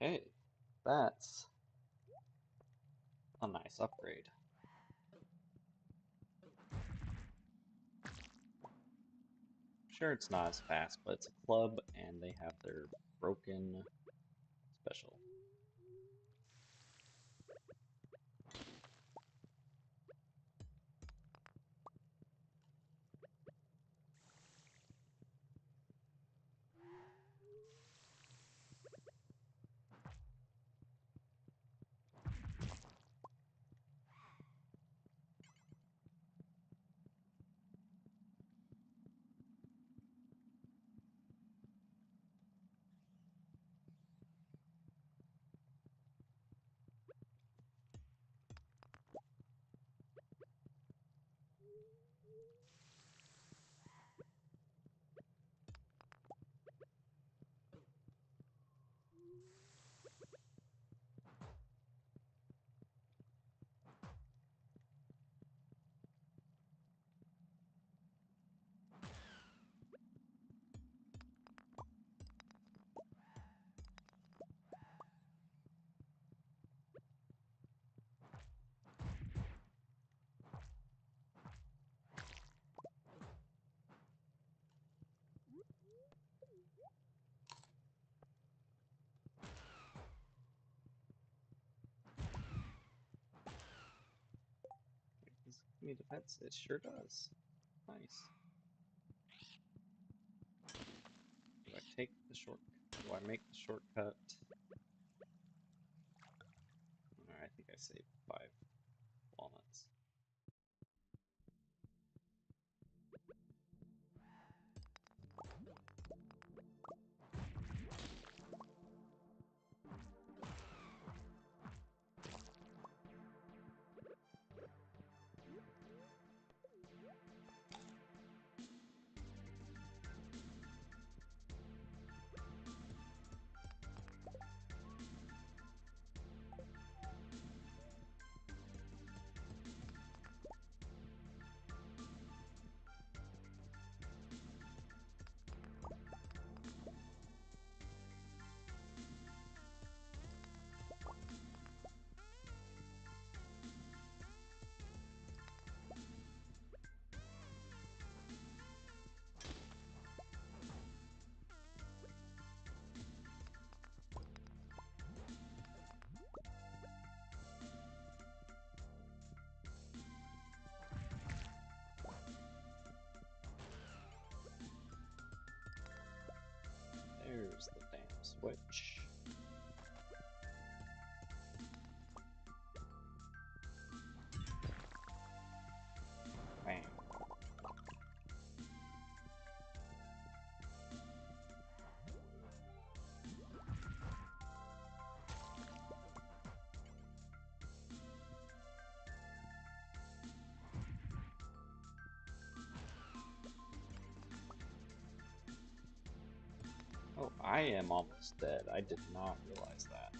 Okay, that's a nice upgrade. Sure, it's not as fast, but it's a club and they have their broken special. Does it give me defense? It sure does. Nice. Do I take the short? Do I make the shortcut? I think I saved 5 walnuts. Switch. Bang. Oh, I am almost dead. I did not realize that.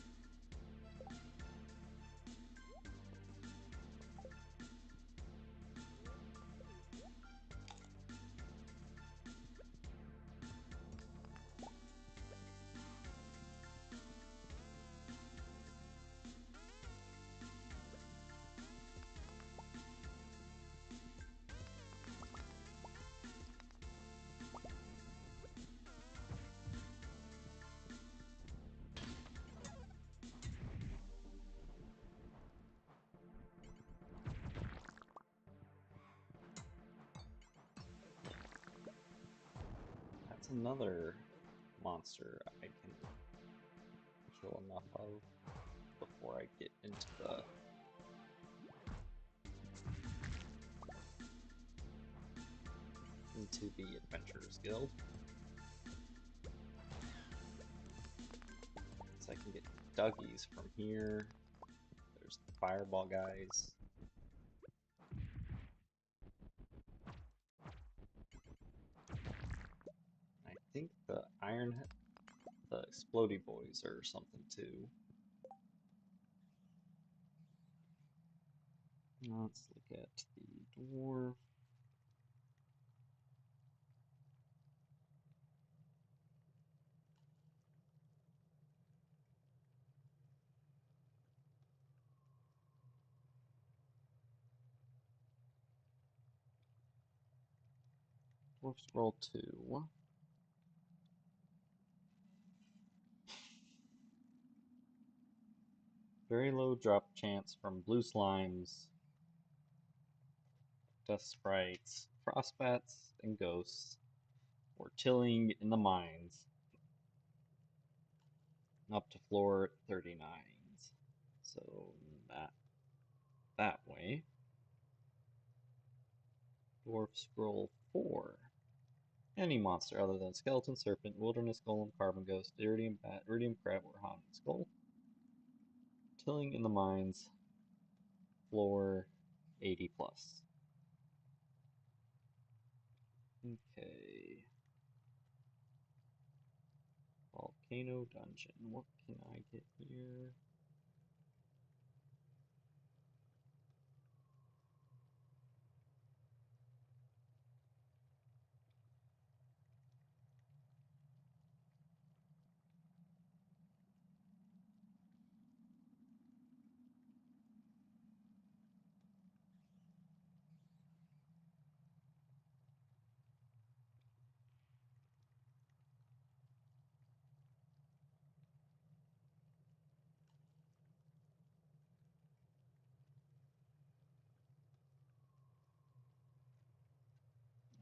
That's another monster I can kill enough of before I get into the Adventurers Guild. So I can get Duggies from here. There's the fireball guys. I think the explodey boys or something too. Let's look at the dwarf. Dwarfs roll 2. Very low drop chance from blue slimes, dust sprites, frostbats, and ghosts. Or tilling in the mines. Up to floor 39s. So that way. Dwarf scroll 4. Any monster other than skeleton, serpent, wilderness golem, carbon ghost, iridium bat, iridium crab, or hound skull. Tilling in the mines. Floor 80 plus. Okay. Volcano dungeon. What can I get here?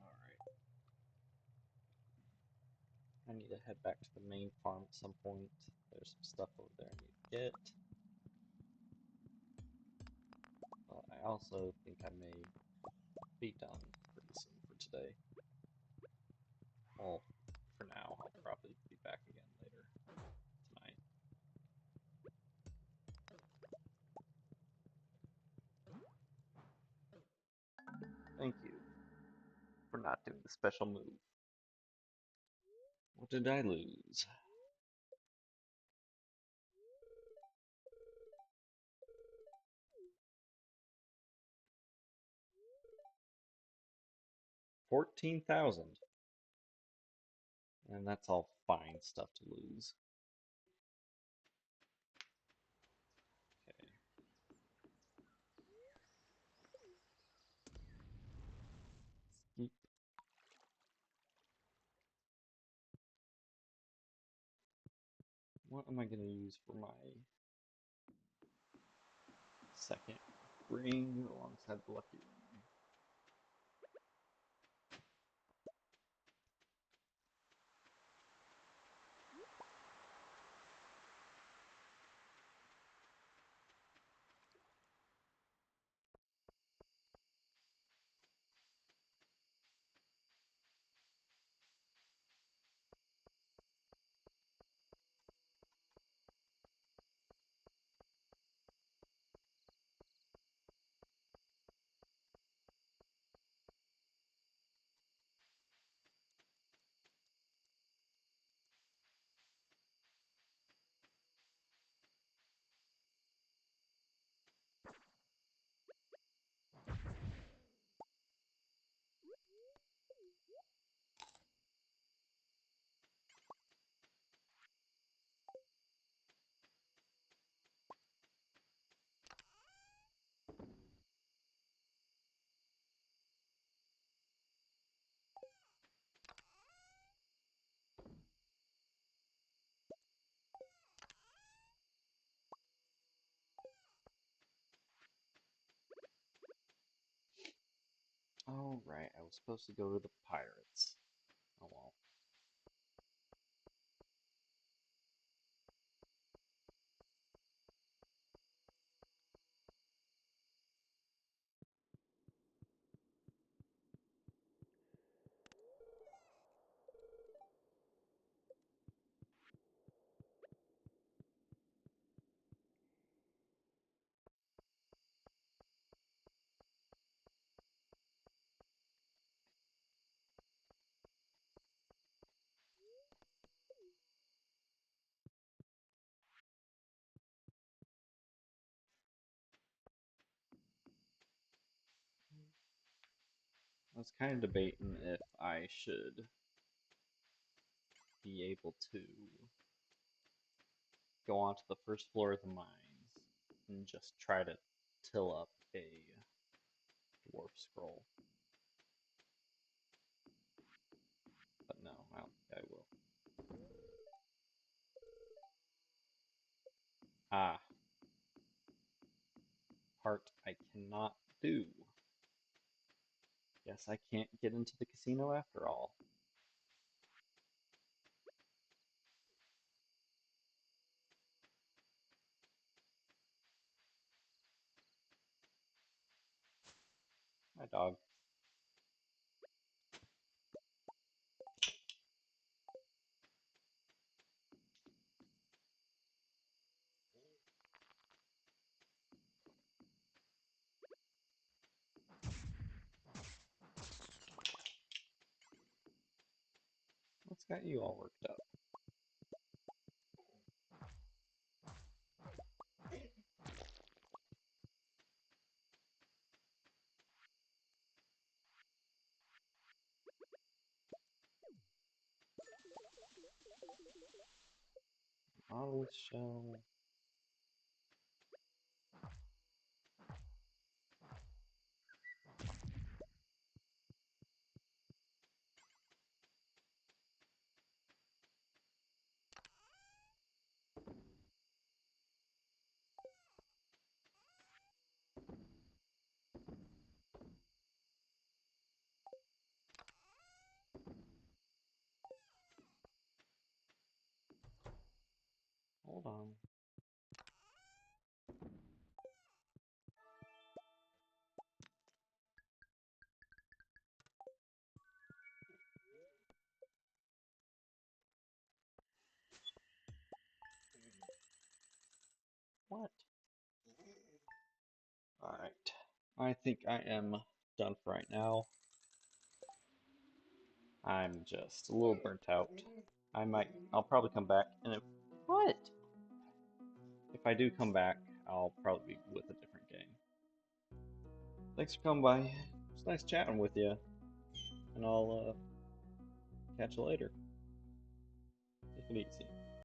Alright. I need to head back to the main farm at some point. There's some stuff over there I need to get. But I also think I may be done pretty soon for today. Well, for now, I'll probably be back again later tonight. Thank you for not doing the special move. What did I lose? $14,000. And that's all fine stuff to lose. Okay. Skeep. What am I going to use for my second ring alongside the lucky ring? Oh, right. I was supposed to go to the pirates. Oh well. I was kind of debating if I should be able to go onto the first floor of the mines and just try to till up a dwarf scroll. But no, I don't think I will. Ah, part I cannot do. Guess I can't get into the casino after all. My dog. What's got you all worked up? Model shell. Hold on. What? Alright. I think I am done for right now. I'm just a little burnt out. I'll probably come back and what? If I do come back, I'll probably be with a different game. Thanks for coming by. It's nice chatting with you, and I'll catch you later. Take it easy.